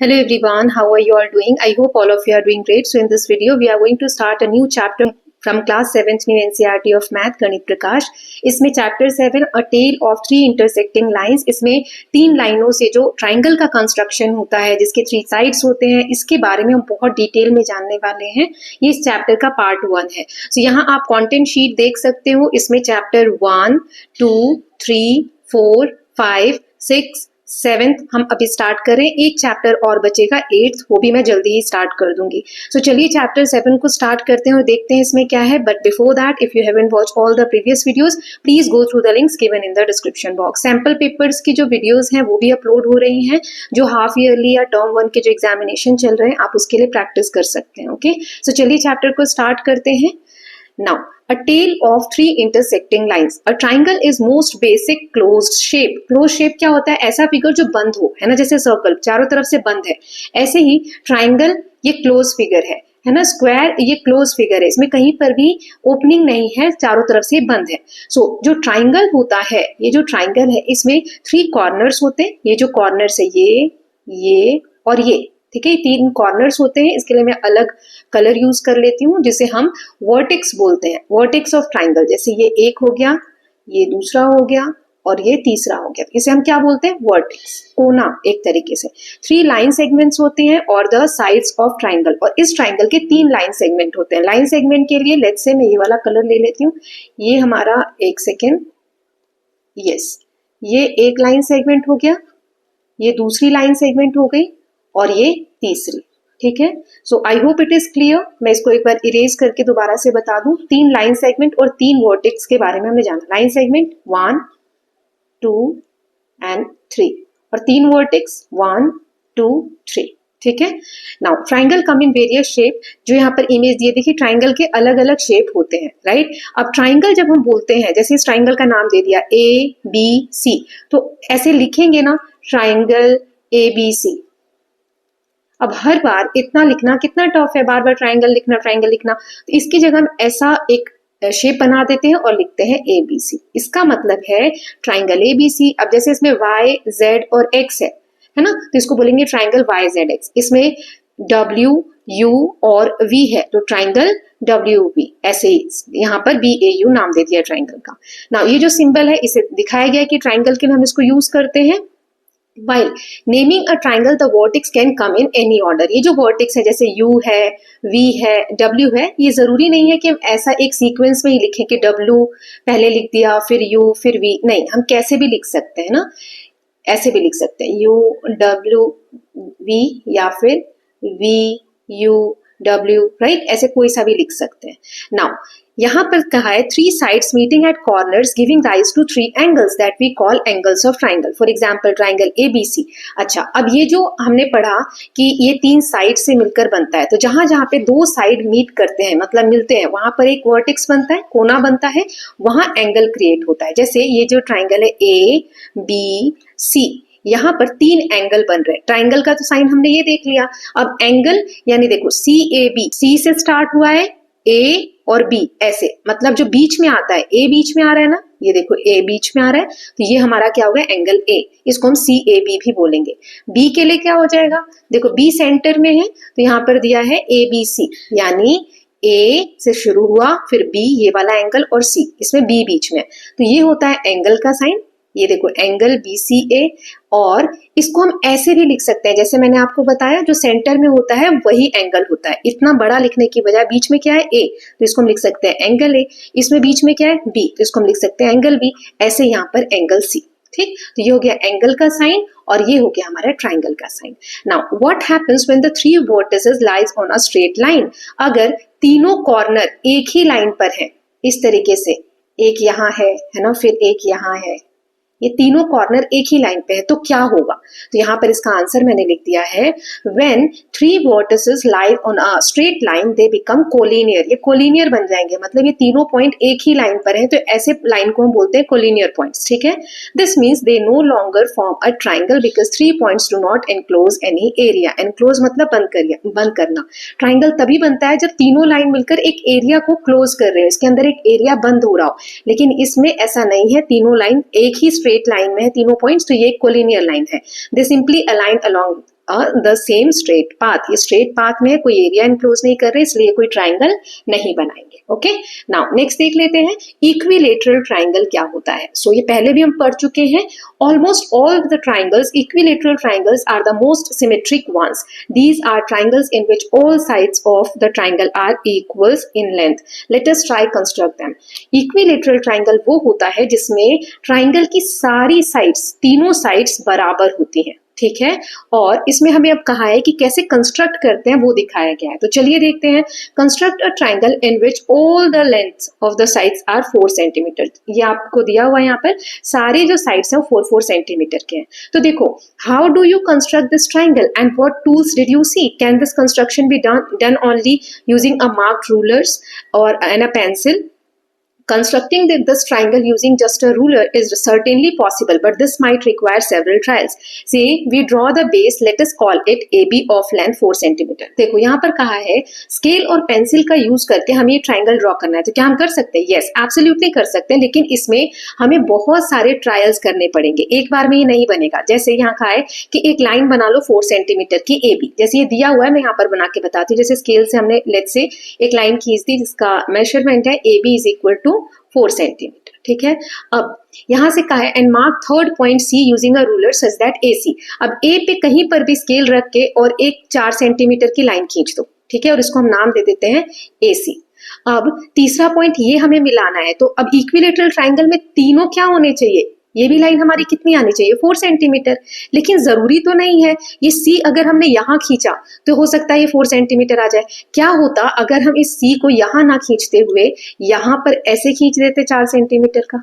Hello everyone, how are you all doing? I hope all of you are doing great. So in this video, we are going to start a new chapter from class 7th in NCERT of Math, Ganit Prakash. इसमें chapter 7 a tale of 3 intersecting lines, इसमें 3 लाइनों से जो triangle का construction होता है जिसके 3 sides होते हैं, इसके बारे में हम बहुत डिटेल में जानने वाले हैं। ये इस चैप्टर का पार्ट 1 है। तो यहाँ आप कंटेंट शीट देख सकते हो। इसमें चैप्टर 1, 2, 3, 4, 5, 6, 7th हम अभी स्टार्ट करें। एक चैप्टर और बचेगा 8th, वो भी मैं जल्दी ही स्टार्ट कर दूंगी। सो चलिए चैप्टर 7 को स्टार्ट करते हैं और देखते हैं इसमें क्या है। But before that, if you haven't watch all the previous videos, please go through the links given in the description box. Sample papers की जो वीडियोस हैं वो भी अपलोड हो रही हैं, जो हाफ ईयरली या टर्म 1 के जो एग्जामिनेशन चल रहे हैं, आप उसके लिए प्रैक्टिस कर सकते हैं। ओके, सो चलिए चैप्टर को स्टार्ट करते हैं। Now, a tale of 3 intersecting lines. A triangle is most basic closed shape. Closed shape क्या होता है? ऐसा फिगर जो बंद हो, है ना, जैसे सर्कल चारों तरफ से बंद है, ऐसे ही ट्राइंगल ये क्लोज फिगर है ना। स्क्वायर ये क्लोज फिगर है, इसमें कहीं पर भी ओपनिंग नहीं है, चारों तरफ से बंद है। सो जो ट्राइंगल होता है, ये जो ट्राइंगल है, इसमें 3 कॉर्नर्स होते हैं। ये जो कॉर्नर्स है ये और ये, ठीक है, 3 कॉर्नर्स होते हैं। इसके लिए मैं अलग कलर यूज कर लेती हूँ, जिसे हम वर्टेक्स बोलते हैं। वर्टेक्स ऑफ ट्राइंगल, जैसे ये एक हो गया, ये दूसरा हो गया और ये तीसरा हो गया, इसे हम क्या बोलते हैं? वर्टेक्स, कोना एक तरीके से। 3 लाइन सेगमेंट्स होते हैं और द साइड्स ऑफ ट्राइंगल, और इस ट्राइंगल के 3 लाइन सेगमेंट होते हैं। लाइन सेगमेंट के लिए लेट्स से मैं ये वाला कलर ले लेती हूँ। ये हमारा, एक सेकेंड, यस, ये एक लाइन सेगमेंट हो गया, ये दूसरी लाइन सेगमेंट हो गई और ये तीसरी, ठीक है। So I hope it is clear. मैं इसको एक बार इरेज करके दोबारा से बता दूं। 3 लाइन सेगमेंट और 3 वर्टेक्स के बारे में हमने जाना। लाइन सेगमेंट 1, 2 एंड 3 और 3 वर्टेक्स 1, 2, 3, ठीक है। Now triangle come in various shape, जो यहाँ पर इमेज दिए, देखिए ट्राइंगल के अलग अलग शेप होते हैं, राइट। अब ट्राइंगल जब हम बोलते हैं, जैसे इस ट्राइंगल का नाम दे दिया ABC, तो ऐसे लिखेंगे ना, ट्राइंगल ABC। अब हर बार इतना लिखना कितना टफ है, बार बार ट्राइंगल लिखना। तो इसकी जगह हम ऐसा एक शेप बना देते हैं और लिखते हैं ABC। इसका मतलब है ट्राइंगल ABC। अब जैसे इसमें Y, Z और X है ना, तो इसको बोलेंगे ट्राइंगल YZX। इसमें W, U और V है, तो ट्राइंगल WV। ऐसे ही यहाँ पर BAU नाम दे दिया ट्राइंगल का। ना ये जो सिंबल है, इसे दिखाया गया कि ट्राइंगल के लिए हम इसको यूज करते हैं। While naming a triangle, the vertex can come in any order. ये जो vertex है, जैसे U है, V है, W है, ये जरूरी नहीं है कि हम ऐसा एक सीक्वेंस में ही लिखें कि W पहले लिख दिया, फिर U, फिर V। नहीं, हम कैसे भी लिख सकते हैं ना, ऐसे भी लिख सकते हैं, U W V या फिर V U W, राइट, ऐसे कोई सा भी लिख सकते हैं। नाउ यहाँ पर कहा है 3 sides meeting at corners giving rise to 3 angles that we call angles of triangle. For example, triangle ABC. अच्छा, अब ये जो हमने पढ़ा कि ये 3 साइड से मिलकर बनता है, तो जहां जहां पे 2 साइड मीट करते हैं, मतलब मिलते हैं, वहां पर एक वर्टेक्स बनता है, कोना बनता है, वहां एंगल क्रिएट होता है। जैसे ये जो ट्राइंगल है ABC, यहाँ पर 3 एंगल बन रहे हैं। ट्राइंगल का तो साइन हमने ये देख लिया। अब एंगल यानी देखो CAB, C से स्टार्ट हुआ है, A और B, ऐसे, मतलब जो बीच में आता है, A बीच में आ रहा है ना, ये देखो A बीच में आ रहा है, तो ये हमारा क्या होगा? Angle A। इसको हम CAB भी बोलेंगे। B के लिए क्या हो जाएगा? देखो B सेंटर में है, तो यहाँ पर दिया है ABC, यानी A से शुरू हुआ, फिर B, ये वाला एंगल, और C, इसमें B बीच में, तो ये होता है एंगल का साइन। ये देखो एंगल BCA। और इसको हम ऐसे भी लिख सकते हैं, जैसे मैंने आपको बताया, जो सेंटर में होता है वही एंगल होता है। इतना बड़ा लिखने की बजाय बीच में क्या है? A, तो इसको हम लिख सकते हैं एंगल A। इसमें बीच में क्या है? B, तो इसको हम लिख सकते हैं एंगल B। ऐसे यहाँ पर एंगल C, ठीक। तो ये हो गया एंगल का साइन और ये हो गया हमारा ट्राइंगल का sign. Now what happens when the 3 vertices lies on a straight line? अगर तीनों कॉर्नर एक ही लाइन पर है, इस तरीके से, एक यहाँ है ना, फिर एक यहाँ है, ये तीनों कॉर्नर एक ही लाइन पे है, तो क्या होगा? तो यहाँ पर इसका आंसर मैंने लिख दिया है, when 3 vertices lie on a straight line they become collinear। ये कोलिनियर बन जाएंगे, मतलब ये तीनों पॉइंट एक ही लाइन पर हैं, तो ऐसे लाइन को हम बोलते हैं कोलिनियर पॉइंट्स, ठीक है। This means they no longer form a triangle because 3 points do not enclose any area। enclose मतलब बंद करना। ट्राइंगल तभी बनता है जब तीनों लाइन मिलकर एक एरिया को क्लोज कर रहे हैं, इसके अंदर एक एरिया बंद हो रहा हो, लेकिन इसमें ऐसा नहीं है, तीनों लाइन एक ही स्ट्रेट लाइन में है, तीनों पॉइंट्स, तो ये कोलिनियर लाइन है। दे simply align along the same straight path, ये स्ट्रेट पाथ में कोई एरिया इनक्लोज नहीं कर रहे, इसलिए कोई ट्राइंगल नहीं बनाएंगे। ओके, नाउ नेक्स्ट देख लेते हैं इक्विलेटरल ट्राइंगल क्या होता है। सो ये पहले भी हम पढ़ चुके हैं। Almost all the triangles, equilateral triangles are the most symmetric ones. These are triangles in which all sides of the triangle are equals in length. Let us try construct them. Equilateral triangle वो होता है जिसमें triangle की सारी sides, तीनों sides बराबर होती हैं, ठीक है। और इसमें हमें अब कहा है कि कैसे कंस्ट्रक्ट करते हैं वो दिखाया गया है। तो चलिए देखते हैं। Construct a triangle in which all the length of the sides are 4 centimetre. ये आपको दिया हुआ है यहाँ पर, सारे जो साइड्स हैं वो 4 सेंटीमीटर के हैं। तो देखो, how do you construct this triangle and what tools did you see? Can this construction be done only using a marked rulers और and a pencil? Constructing this triangle using just a ruler is certainly possible, but this might require several trials. Say we draw the base, let us call it AB of length 4 centimeter. देखो यहाँ पर कहा है scale और pencil का use करके हमें ये ट्राइंगल ड्रॉ करना है। तो क्या हम कर सकते हैं? यस, एब्सोल्युटली कर सकते हैं, लेकिन इसमें हमें बहुत सारे ट्रायल्स करने पड़ेंगे, एक बार में ये नहीं बनेगा। जैसे यहाँ कहा है कि एक लाइन बना लो 4 सेंटीमीटर की AB, जैसे ये दिया हुआ है, मैं यहाँ पर बना के बताती हूँ। जैसे स्केल से हमने लेट्स से एक लाइन खींच दी जिसका मेजरमेंट है AB is equal to 4 centimetre, ठीक है। अब यहां से कहा है and mark third point C using a ruler such that AC। अब A पे कहीं पर भी स्केल रख के और एक 4 सेंटीमीटर की लाइन खींच दो, ठीक है, और इसको हम नाम दे देते हैं AC। अब तीसरा पॉइंट ये हमें मिलाना है। तो अब इक्विलेटरल ट्राइंगल में तीनों क्या होने चाहिए? ये भी लाइन हमारी कितनी आनी चाहिए? 4 सेंटीमीटर। लेकिन जरूरी तो नहीं है। ये C अगर हमने यहाँ खींचा तो हो सकता है ये 4 सेंटीमीटर आ जाए। क्या होता अगर हम इस C को यहाँ ना खींचते हुए यहाँ पर ऐसे खींच देते 4 सेंटीमीटर का?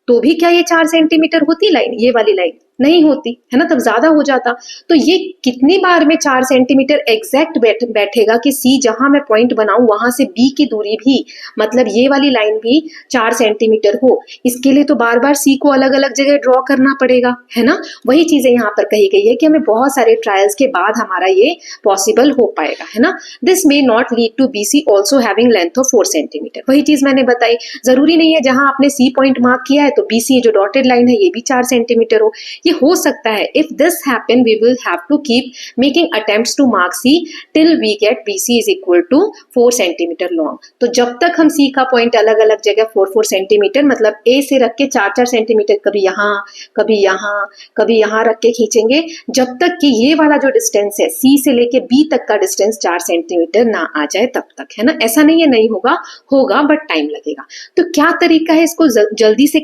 तो भी क्या ये 4 सेंटीमीटर होती लाइन, ये वाली लाइन? नहीं होती, है ना, तब ज्यादा हो जाता। तो ये कितनी बार में 4 सेंटीमीटर एग्जैक्ट बैठेगा कि C जहां मैं पॉइंट बनाऊं वहां से B की दूरी भी, मतलब ये वाली लाइन भी 4 सेंटीमीटर हो। इसके लिए तो बार बार C को अलग अलग जगह ड्रॉ करना पड़ेगा, है ना। वही चीजें यहाँ पर कही गई है कि हमें बहुत सारे ट्रायल्स के बाद हमारा ये पॉसिबल हो पाएगा, है ना। This may not lead to BC also having length of 4 centimetre. वही चीज मैंने बताई, जरूरी नहीं है जहां आपने C पॉइंट मार्क किया है तो BC जो डॉटेड लाइन है ये भी 4 सेंटीमीटर हो। ये हो सकता है। If this happen we will have to keep making attempts to mark C till we get BC is equal to 4 centimetre long. तो जब तक हम C का पॉइंट अलग अलग जगह 4 सेंटीमीटर, मतलब A से रख के 4 सेंटीमीटर, कभी यहाँ कभी यहाँ कभी यहाँ रख के खींचेंगे, जब तक कि ये वाला जो डिस्टेंस है C से लेके B तक का डिस्टेंस 4 सेंटीमीटर ना आ जाए तब तक, है ना। ऐसा नहीं है नहीं होगा, होगा बट टाइम लगेगा। तो क्या तरीका है इसको जल्दी से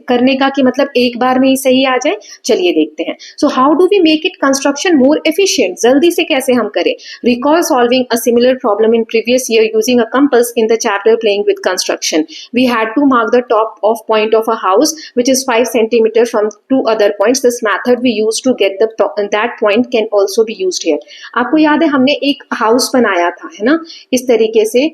करने का कि मतलब एक बार में ही सही आ जाए? चलिए देखते हैं। So how do we make it construction more efficient? जल्दी से कैसे हम करें? Recall solving a similar problem in previous year using a compass in the chapter playing with construction. We had to mark the top of point of a house which is 5 centimetre from 2 other points. This method we used to get that point can also be used here. आपको याद है हमने एक house बनाया था, है ना, इस तरीके से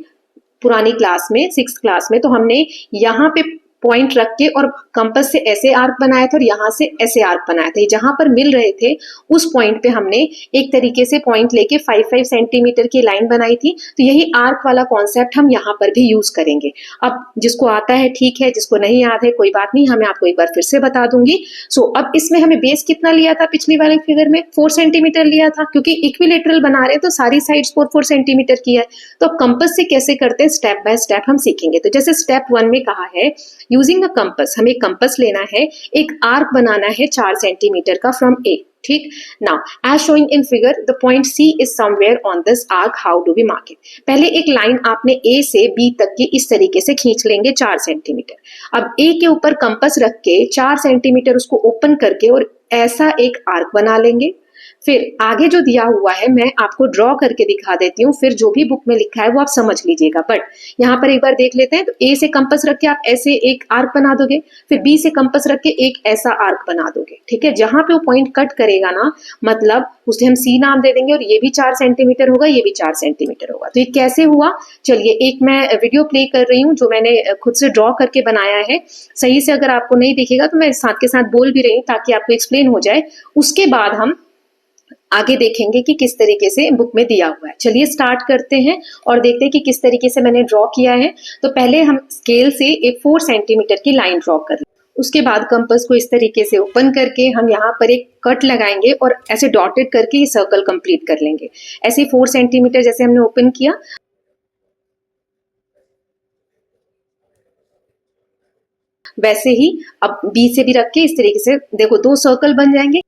पुरानी क्लास में 6th क्लास में। तो हमने यहाँ पे पॉइंट रख के और कंपास से ऐसे आर्क बनाया था और यहाँ से ऐसे आर्क बनाया था। जहां पर मिल रहे थे उस पॉइंट पे हमने एक तरीके से पॉइंट लेके 5 सेंटीमीटर की लाइन बनाई थी। तो यही आर्क वाला कॉन्सेप्ट हम यहाँ पर भी यूज करेंगे। अब जिसको आता है ठीक है, जिसको नहीं याद है कोई बात नहीं, हमें आपको एक बार फिर से बता दूंगी। सो अब इसमें हमें बेस कितना लिया था? पिछली वाले फिगर में 4 सेंटीमीटर लिया था, क्योंकि इक्विलेटरल बना रहे हैं तो सारी साइड्स 4 सेंटीमीटर की है। तो अब कंपास से कैसे करते हैं स्टेप बाय स्टेप हम सीखेंगे। तो जैसे स्टेप 1 में कहा है यूजिंग अ कंपास, हमें कंपास लेना है, एक आर्क बनाना है 4 सेंटीमीटर का फ्रॉम A, ठीक। Now as showing in figure the point C is somewhere on this arc. How do we mark it? पहले एक लाइन आपने A से B तक की इस तरीके से खींच लेंगे 4 सेंटीमीटर। अब A के ऊपर कंपास रख के 4 सेंटीमीटर उसको ओपन करके और ऐसा एक आर्क बना लेंगे। फिर आगे जो दिया हुआ है मैं आपको ड्रॉ करके दिखा देती हूँ, फिर जो भी बुक में लिखा है वो आप समझ लीजिएगा। बट यहाँ पर एक बार देख लेते हैं। तो A से कंपास रख के आप ऐसे एक आर्क बना दोगे, फिर B से कंपास रख के एक ऐसा आर्क बना दोगे, ठीक है। जहां पे वो पॉइंट कट करेगा ना, मतलब उसे हम C नाम दे देंगे और ये भी 4 सेंटीमीटर होगा, ये भी 4 सेंटीमीटर होगा। तो ये कैसे हुआ? चलिए एक मैं वीडियो प्ले कर रही हूँ जो मैंने खुद से ड्रॉ करके बनाया है। सही से अगर आपको नहीं दिखेगा तो मैं साथ के साथ बोल भी रही हूँ ताकि आपको एक्सप्लेन हो जाए। उसके बाद हम आगे देखेंगे कि किस तरीके से बुक में दिया हुआ है। चलिए स्टार्ट करते हैं और देखते हैं कि किस तरीके से मैंने ड्रॉ किया है। तो पहले हम स्केल से एक 4 सेंटीमीटर की लाइन ड्रॉ कर लें। उसके बाद कंपास को इस तरीके से ओपन करके हम यहाँ पर एक कट लगाएंगे और ऐसे डॉटेड करके ये सर्कल कंप्लीट कर लेंगे। ऐसे 4 सेंटीमीटर जैसे हमने ओपन किया, वैसे ही अब बी से भी रख के इस तरीके से देखो 2 सर्कल बन जाएंगे।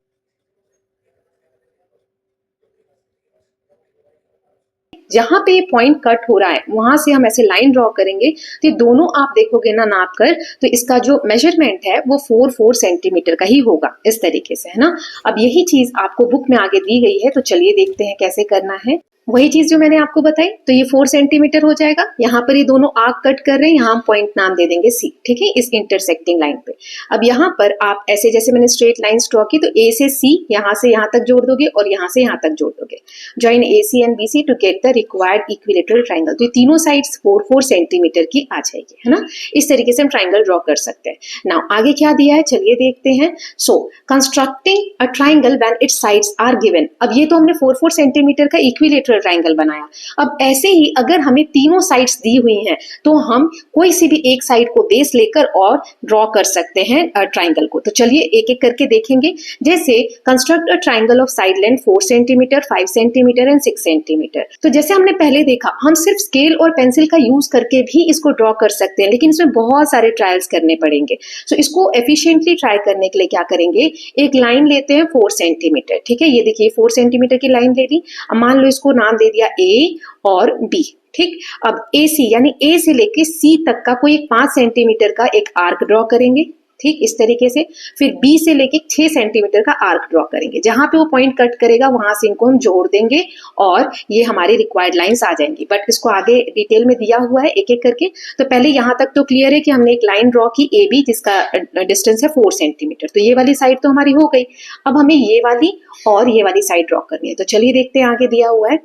जहां पे पॉइंट कट हो रहा है वहां से हम ऐसे लाइन ड्रॉ करेंगे, तो ये दोनों आप देखोगे ना नाप कर, तो इसका जो मेजरमेंट है वो 4 सेंटीमीटर का ही होगा, इस तरीके से, है ना। अब यही चीज आपको बुक में आगे दी गई है, तो चलिए देखते हैं कैसे करना है। वही चीज जो मैंने आपको बताई, तो ये 4 सेंटीमीटर हो जाएगा। यहाँ पर ये दोनों आर्क कट कर रहे हैं, यहाँ हम पॉइंट नाम दे देंगे सी, ठीक है, इस इंटरसेक्टिंग लाइन पे। अब यहाँ पर आप ऐसे जैसे मैंने स्ट्रेट लाइन ड्रॉ की, तो ए से सी यहाँ से यहाँ तक जोड़ दोगे और यहाँ से यहाँ तक जोड़ दोगे। Join A C and B C to get the required equilateral triangle. तो ये तीनों साइड्स 4 सेंटीमीटर की आ जाएगी, है ना। इस तरीके से हम ट्राइंगल ड्रॉ कर सकते हैं। नाउ आगे क्या दिया है, चलिए देखते हैं। So constructing a triangle when its sides are given. अब ये तो हमने 4 सेंटीमीटर का इक्विलेटरल ट्राइंगल बनाया। अब ऐसे ही अगर हमें तीनों साइड्स दी हुई हैं, तो हम कोई सी भी एक साइड को बेस लेकर और ड्रॉ कर सकते हैं ट्राइंगल को। तो चलिए एक एक करके देखेंगे। जैसे construct a triangle of side length 4 centimetre, 5 centimetre and 6 centimetre. तो जैसे हमने पहले देखा, हम सिर्फ स्केल और पेंसिल का यूज करके भी इसको ड्रॉ कर सकते हैं, लेकिन इसमें बहुत सारे ट्रायल्स करने पड़ेंगे। सो इसको एफिशिएंटली ट्राई करने के लिए क्या करेंगे, एक लाइन लेते हैं 4 सेंटीमीटर, ठीक है। ये देखिए 4 सेंटीमीटर की लाइन ले ली। अब मान लो इसको नाम दे दिया ए और बी, ठीक। अब ए सी यानी ए से लेके सी तक का कोई 5 सेंटीमीटर का एक आर्क ड्रॉ करेंगे, ठीक, इस तरीके से। फिर बी से लेके 6 सेंटीमीटर का आर्क ड्रॉ करेंगे। जहां पे वो पॉइंट कट करेगा वहां से इनको हम जोड़ देंगे और ये हमारी रिक्वायर्ड लाइंस आ जाएंगी। बट इसको आगे डिटेल में दिया हुआ है एक एक करके। तो पहले यहां तक तो क्लियर है कि हमने एक लाइन ड्रॉ की ए बी, जिसका डिस्टेंस है 4 सेंटीमीटर। तो ये वाली साइड तो हमारी हो गई। अब हमें ये वाली और ये वाली साइड ड्रॉ करनी है। तो चलिए देखते हैं, आगे दिया हुआ है।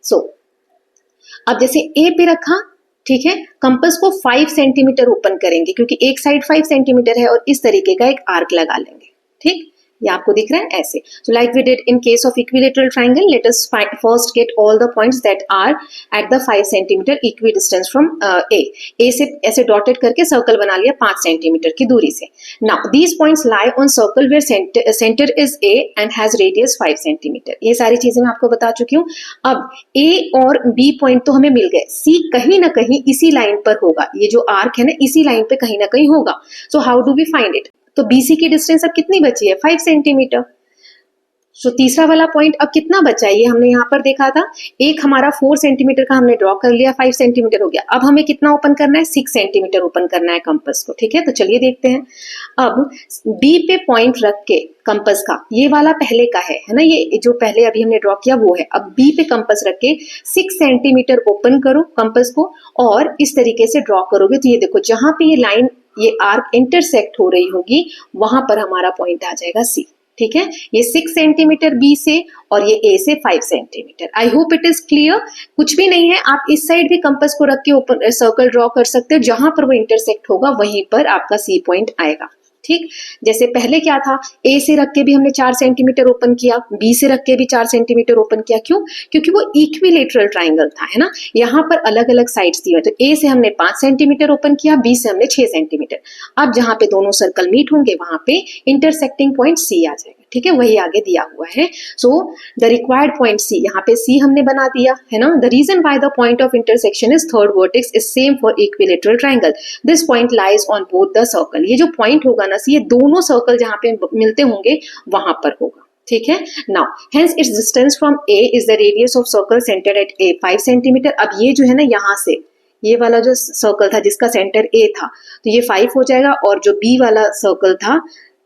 सो अब जैसे ए पे रखा, ठीक है, कंपास को 5 सेंटीमीटर ओपन करेंगे, क्योंकि एक साइड 5 सेंटीमीटर है, और इस तरीके का एक आर्क लगा लेंगे, ठीक। ये आपको दिख रहा है ऐसे। So like we did in case of equilateral triangle, let us first get all the points that are at the 5 centimetre equidistance from A से ऐसे डॉटेड करके सर्कल बना लिया 5 सेंटीमीटर की दूरी से। Now these points lie on circle where centre is A and has radius 5 centimetre. ये सारी चीजें मैं आपको बता चुकी हूँ। अब ए और बी पॉइंट तो हमें मिल गए, सी कहीं ना कहीं इसी लाइन पर होगा। ये जो आर्क है ना, इसी लाइन पे कहीं ना कहीं होगा। So how do we find it? तो बीसी की डिस्टेंस अब कितनी बची है, 5 सेंटीमीटर। सो तीसरा वाला पॉइंट अब कितना बचा है, ये हमने यहाँ पर देखा था। एक हमारा 4 सेंटीमीटर का हमने ड्रॉ कर लिया, 5 सेंटीमीटर हो गया। अब हमें कितना ओपन करना है, 6 सेंटीमीटर ओपन करना है कंपास को, ठीक है। तो चलिए देखते हैं। अब बी पे पॉइंट रख के कंपास का, ये वाला पहले का है ना, ये जो पहले अभी हमने ड्रॉ किया वो है। अब बी पे कंपास रख के 6 सेंटीमीटर ओपन करो कंपास को, और इस तरीके से ड्रॉ करोगे। तो ये देखो, जहां पे ये लाइन, ये आर्क इंटरसेक्ट हो रही होगी, वहां पर हमारा पॉइंट आ जाएगा सी, ठीक है। ये 6 सेंटीमीटर बी से और ये ए से 5 centimetre. I hope it is clear. कुछ भी नहीं है, आप इस साइड भी कंपास को रख के ओपन सर्कल ड्रॉ कर सकते हो। जहां पर वो इंटरसेक्ट होगा वहीं पर आपका सी पॉइंट आएगा, ठीक। जैसे पहले क्या था, ए से रख के भी हमने 4 सेंटीमीटर ओपन किया, बी से रख के भी 4 सेंटीमीटर ओपन किया। क्यों? क्योंकि वो इक्विलेटरल ट्राइंगल था, है ना। यहाँ पर अलग अलग साइड्स दी हुई। तो ए से हमने 5 सेंटीमीटर ओपन किया, बी से हमने 6 सेंटीमीटर। अब जहां पे दोनों सर्कल मीट होंगे वहां पे इंटरसेक्टिंग पॉइंट सी आ जाएगा, ठीक है। वही आगे दिया हुआ है। So the required point C, यहाँ पे सी हमने बना दिया, है ना। The reason why the point of intersection is third vertex is same for equilateral triangle. This point lies on both the circle. ये जो पॉइंट होगा ना, ये दोनों सर्कल जहां पे मिलते होंगे वहां पर होगा, ठीक है। Now hence it's distance from A is the radius of circle centre at A 5 centimetre. अब ये जो है ना, यहाँ से ये वाला जो सर्कल था जिसका सेंटर ए था, तो ये 5 हो जाएगा, और जो बी वाला सर्कल था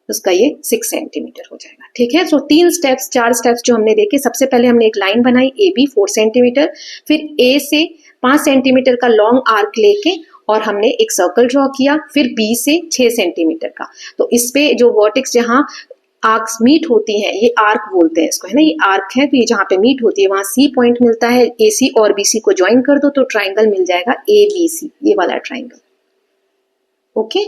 उसका ये 6 सेंटीमीटर हो जाएगा, ठीक है। सो 4 स्टेप्स जो हमने देखे। सबसे पहले हमने एक लाइन बनाई ए बी 4 सेंटीमीटर, फिर ए से 5 सेंटीमीटर का लॉन्ग आर्क लेके और हमने एक सर्कल ड्रॉ किया, फिर बी से 6 सेंटीमीटर का। तो इस पे जो वर्टेक्स जहां आर्क्स मीट होती हैं, ये आर्क बोलते हैं इसको, है ना। ये आर्क है, तो ये जहां पे मीट होती है वहां सी पॉइंट मिलता है। ए सी और बी सी को ज्वाइन कर दो तो ट्राइंगल मिल जाएगा ए बी सी, ये वाला ट्राइंगल, ओके।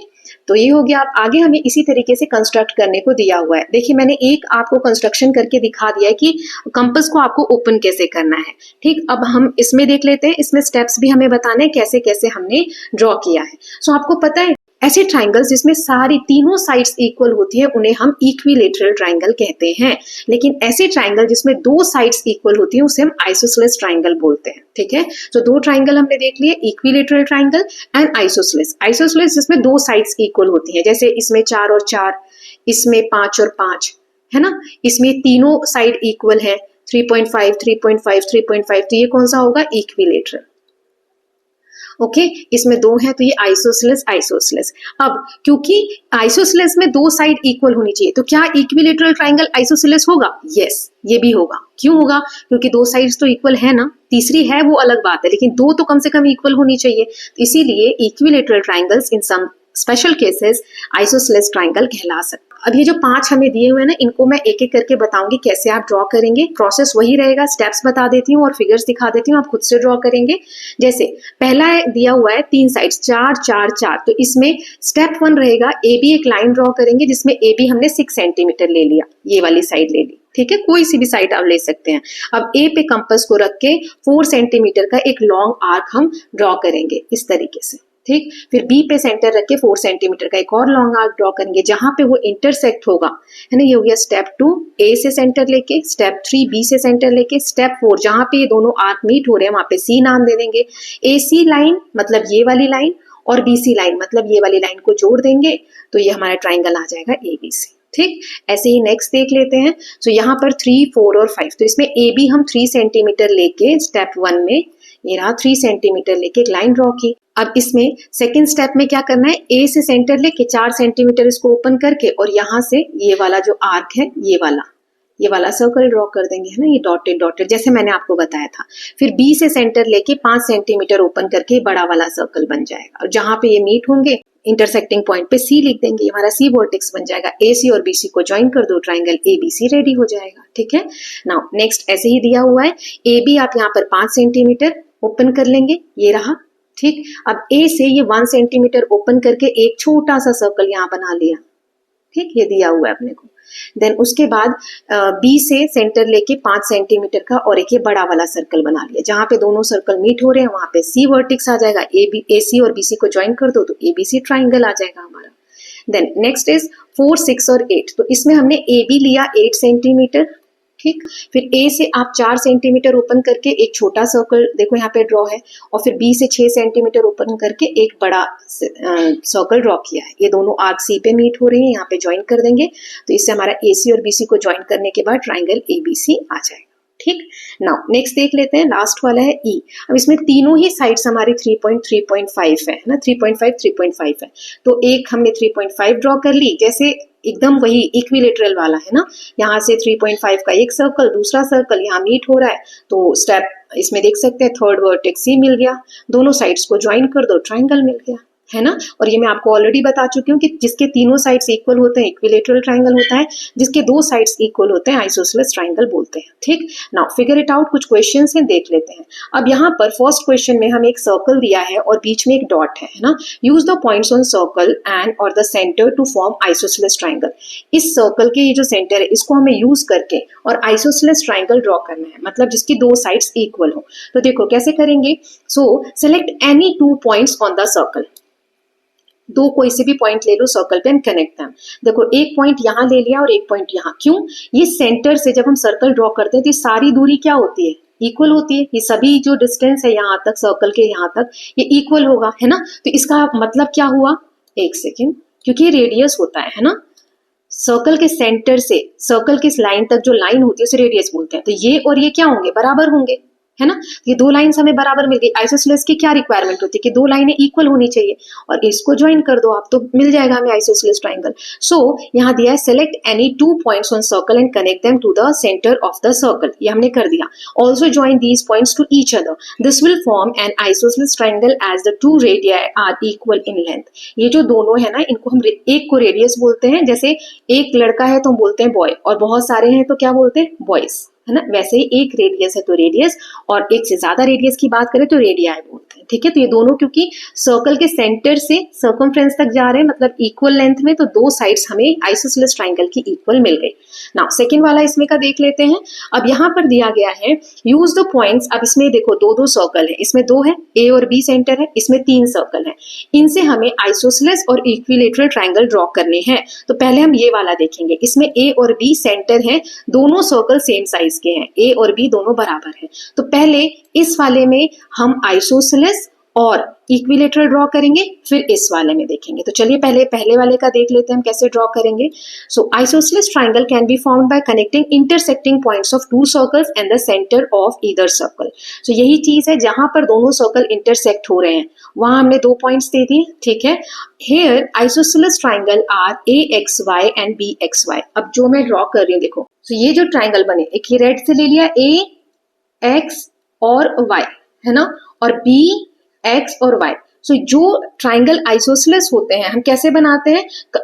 तो ये हो गया। अब आगे हमें इसी तरीके से कंस्ट्रक्ट करने को दिया हुआ है। देखिए मैंने एक आपको कंस्ट्रक्शन करके दिखा दिया है कि कंपास को आपको ओपन कैसे करना है, ठीक। अब हम इसमें देख लेते हैं, इसमें स्टेप्स भी हमें बताने हैं कैसे कैसे हमने ड्रॉ किया है। सो आपको पता है ऐसे ट्राइंगल्स जिसमें सारी तीनों साइड्स इक्वल होती है उन्हें हम इक्विलेटरल ट्राइंगल कहते हैं। लेकिन ऐसे ट्राइंगल जिसमें दो साइड्स इक्वल होती है उसे हम आइसोसेलेस ट्राइंगल बोलते हैं। ठीक है, तो दो ट्राइंगल हमने देख लिए, equilateral triangle and isosceles. Isosceles जिसमें दो साइड्स इक्वल होती है, जैसे इसमें 4 और 4, इसमें 5 और 5, है ना, इसमें तीनों साइड इक्वल है, 3.5 3.5 3.5, तो ये कौन सा होगा, इक्विलेटरल। ओके, इसमें दो है तो ये आइसोसेलेस आइसोसेलेस। अब क्योंकि आइसोसेलेस में दो साइड इक्वल होनी चाहिए, तो क्या इक्विलेटरल ट्राइंगल आइसोसेलेस होगा? यस, ये भी होगा। क्यों होगा? क्योंकि दो साइड्स तो इक्वल है ना, तीसरी है वो अलग बात है, लेकिन दो तो कम से कम इक्वल होनी चाहिए। तो इसीलिए equilateral triangles in some special cases isosceles triangle कहला सकते। अब ये जो 5 हमें दिए हुए हैं ना, इनको मैं एक एक करके बताऊंगी कैसे आप ड्रॉ करेंगे। प्रोसेस वही रहेगा, स्टेप्स बता देती हूँ और फिगर्स दिखा देती हूँ, आप खुद से ड्रॉ करेंगे। जैसे पहला दिया हुआ है 3 साइड्स 4 4 4, तो इसमें स्टेप 1 रहेगा ए बी, एक लाइन ड्रॉ करेंगे जिसमें ए बी हमने 6 सेंटीमीटर ले लिया, ये वाली साइड ले ली। ठीक है, कोई सी भी साइड आप ले सकते हैं। अब ए पे कंपास को रख के 4 सेंटीमीटर का एक लॉन्ग आर्क हम ड्रॉ करेंगे इस तरीके से। ठीक, फिर बी पे सेंटर रख के 4 सेंटीमीटर का एक और लॉन्ग आर्क ड्रॉ करेंगे जहां पे वो इंटरसेक्ट होगा, है ना। ये हो गया स्टेप 2, ए से सेंटर लेके, स्टेप 3 बी से सेंटर लेके, स्टेप 4 जहां पे ये दोनों आर्क मीट हो रहे हैं वहां पे सी नाम दे देंगे। ए सी लाइन मतलब ये वाली लाइन, और बी सी लाइन मतलब ये वाली लाइन को जोड़ देंगे, तो ये हमारा ट्राइंगल आ जाएगा ए बी सी। ठीक, ऐसे ही नेक्स्ट देख लेते हैं। तो यहाँ पर 3 4 और 5, तो इसमें ए बी हम 3 सेंटीमीटर लेके स्टेप 1 में, ये रहा 3 सेंटीमीटर लेके एक लाइन ड्रॉ की। अब इसमें सेकंड स्टेप में क्या करना है, ए से सेंटर लेके 4 सेंटीमीटर इसको ओपन करके और यहाँ से ये वाला जो आर्क है ये वाला सर्कल ड्रॉ कर देंगे, है ना, ये डॉटेड डॉटेड जैसे मैंने आपको बताया था। फिर बी से सेंटर लेके 5 सेंटीमीटर ओपन करके बड़ा वाला सर्कल बन जाएगा, और जहां पे ये मीट होंगे इंटरसेक्टिंग पॉइंट पे सी लिख देंगे, ये हमारा सी वर्टेक्स बन जाएगा। ए सी और बी सी को ज्वाइन कर दो, triangle A B C ready हो जाएगा। ठीक है, नाउ नेक्स्ट ऐसे ही दिया हुआ है, ए बी आप यहाँ पर 5 सेंटीमीटर ओपन कर लेंगे, ये रहा। ठीक, अब ए से ये 1 सेंटीमीटर ओपन करके एक छोटा सा सर्कल यहाँ बना लिया। ठीक, ये दिया हुआ है अपने को। देन उसके बाद बी से सेंटर लेके 5 सेंटीमीटर का और एक ये बड़ा वाला सर्कल बना लिया, जहां पे दोनों सर्कल मीट हो रहे हैं वहां पे सी वर्टेक्स आ जाएगा। ए सी और बी सी को ज्वाइन कर दो तो ए बी सी ट्राइंगल आ जाएगा हमारा। देन नेक्स्ट इज 4 6 और 8, तो इसमें हमने ए बी लिया 8 सेंटीमीटर। ठीक, फिर ए से आप 4 सेंटीमीटर ओपन करके एक छोटा सर्कल देखो यहाँ पे ड्रॉ है, और फिर बी से 6 सेंटीमीटर ओपन करके एक बड़ा सर्कल ड्रॉ किया है। ये दोनों आर्क सी पे मीट हो रही है, यहाँ पे ज्वाइन कर देंगे, तो इससे हमारा ए सी और बी सी को ज्वाइन करने के बाद ट्राइंगल ए बी सी आ जाएगा। ठीक, नाउ नेक्स्ट देख लेते हैं, लास्ट वाला है ई। अब इसमें तीनों ही साइड्स हमारी 3.5 है ना, 3.5 है, तो एक हमने 3.5 ड्रॉ कर ली, जैसे एकदम वही इक्विलेटरल वाला है ना, यहाँ से 3.5 का एक सर्कल, दूसरा सर्कल यहाँ मीट हो रहा है, तो स्टेप इसमें देख सकते हैं थर्ड वर्टेक्स सी मिल गया, दोनों साइड्स को ज्वाइन कर दो, ट्राइंगल मिल गया, है ना। और ये मैं आपको ऑलरेडी बता चुकी हूँ कि जिसके तीनों साइड्स इक्वल होते हैं इक्विलेटरल ट्राइंगल होता है, जिसके दो साइड्स इक्वल होते हैं आइसोसेलेस ट्राइंगल बोलते हैं। ठीक, नाउ फिगर इट आउट, कुछ क्वेश्चंस हैं देख लेते हैं। अब यहाँ पर फर्स्ट क्वेश्चन में हमें एक सर्कल दिया है और बीच में एक डॉट है ना, use the points on circle and और the centre to form isosceles triangle. इस सर्कल के ये जो सेंटर है इसको हमें यूज करके और आइसोसेलेस ट्राइंगल ड्रॉ करना है, मतलब जिसकी दो साइड्स इक्वल हो। तो देखो कैसे करेंगे, सो select any 2 points on the circle, दो कोई से भी पॉइंट ले लो सर्कल पे एंड कनेक्ट देम। देखो एक पॉइंट यहाँ ले लिया और एक पॉइंट यहाँ, क्यों, ये सेंटर से जब हम सर्कल ड्रॉ करते हैं तो ये सारी दूरी क्या होती है, इक्वल होती है। ये सभी जो डिस्टेंस है यहाँ तक सर्कल के यहाँ तक ये इक्वल होगा, है ना। तो इसका मतलब क्या हुआ, एक सेकेंड, क्योंकि ये रेडियस होता है ना, सर्कल के सेंटर से सर्कल के लाइन तक जो लाइन होती है उसे रेडियस बोलते हैं। तो ये और ये क्या होंगे, बराबर होंगे, है ना। ये दो लाइंस हमें बराबर मिल गई। आइसोसेलेस की क्या रिक्वायरमेंट होती है कि दो लाइनें इक्वल होनी चाहिए, और इसको ज्वाइन कर दो आप तो मिल जाएगा हमें आइसोसेलेस ट्राइंगल। सो यहाँ दिया है select any 2 points on circle and connect them to the centre of the circle, ये हमने कर दिया। Also join these points to each other, this will form an isosceles triangle as the 2 radii are equal in length. ये जो दोनों है ना, इनको हम एक को रेडियस बोलते हैं, जैसे एक लड़का है तो हम बोलते हैं बॉय, और बहुत सारे हैं तो क्या बोलते हैं, बॉयज, है ना। वैसे ही एक रेडियस है तो रेडियस, और एक से ज्यादा रेडियस की बात करें तो रेडियाई बोलते हैं। ठीक है। तो ये दोनों क्योंकि सर्कल के सेंटर से सर्कमफ्रेंस तक जा रहे हैं, मतलब इक्वल लेंथ में, तो दो साइड्स हमें आइसोसेलेस ट्राइंगल की इक्वल मिल गई। नाउ सेकंड वाला इसमें का देख लेते हैं। अब यहाँ पर दिया गया है यूज द पॉइंट्स। अब इसमें देखो दो दो सर्कल है, इसमें दो है, ए और बी सेंटर है, इसमें तीन सर्कल है। इनसे हमें आइसोसेलेस और इक्विलेटरल ट्राइंगल ड्रॉ करने हैं। तो पहले हम ये वाला देखेंगे। इसमें ए और बी सेंटर है, दोनों सर्कल सेम साइज के हैं, ए और बी दोनों बराबर है। तो पहले इस वाले में हम आइसोसेलेस और इक्विलेटरल ड्रॉ करेंगे, फिर इस वाले में देखेंगे। तो चलिए पहले वाले का देख लेते हैं हम कैसे ड्रॉ करेंगे। So isosceles triangle can be found by connecting intersecting points of two circles and the centre of either circle. So यही चीज है, जहां पर दोनों सर्कल इंटरसेक्ट हो रहे हैं वहां हमने दो पॉइंट्स दे दिए, ठीक है। Here isosceles triangle are A X Y and B X Y. अब जो मैं ड्रॉ कर रही हूँ देखो, तो ये जो ट्राइंगल बने, एक ये रेड से ले लिया, ए एक्स और वाई है ना, और बी एक्स और वाई। सो जो ट्राइंगल आइसोसेलेस होते हैं हम कैसे बनाते हैं,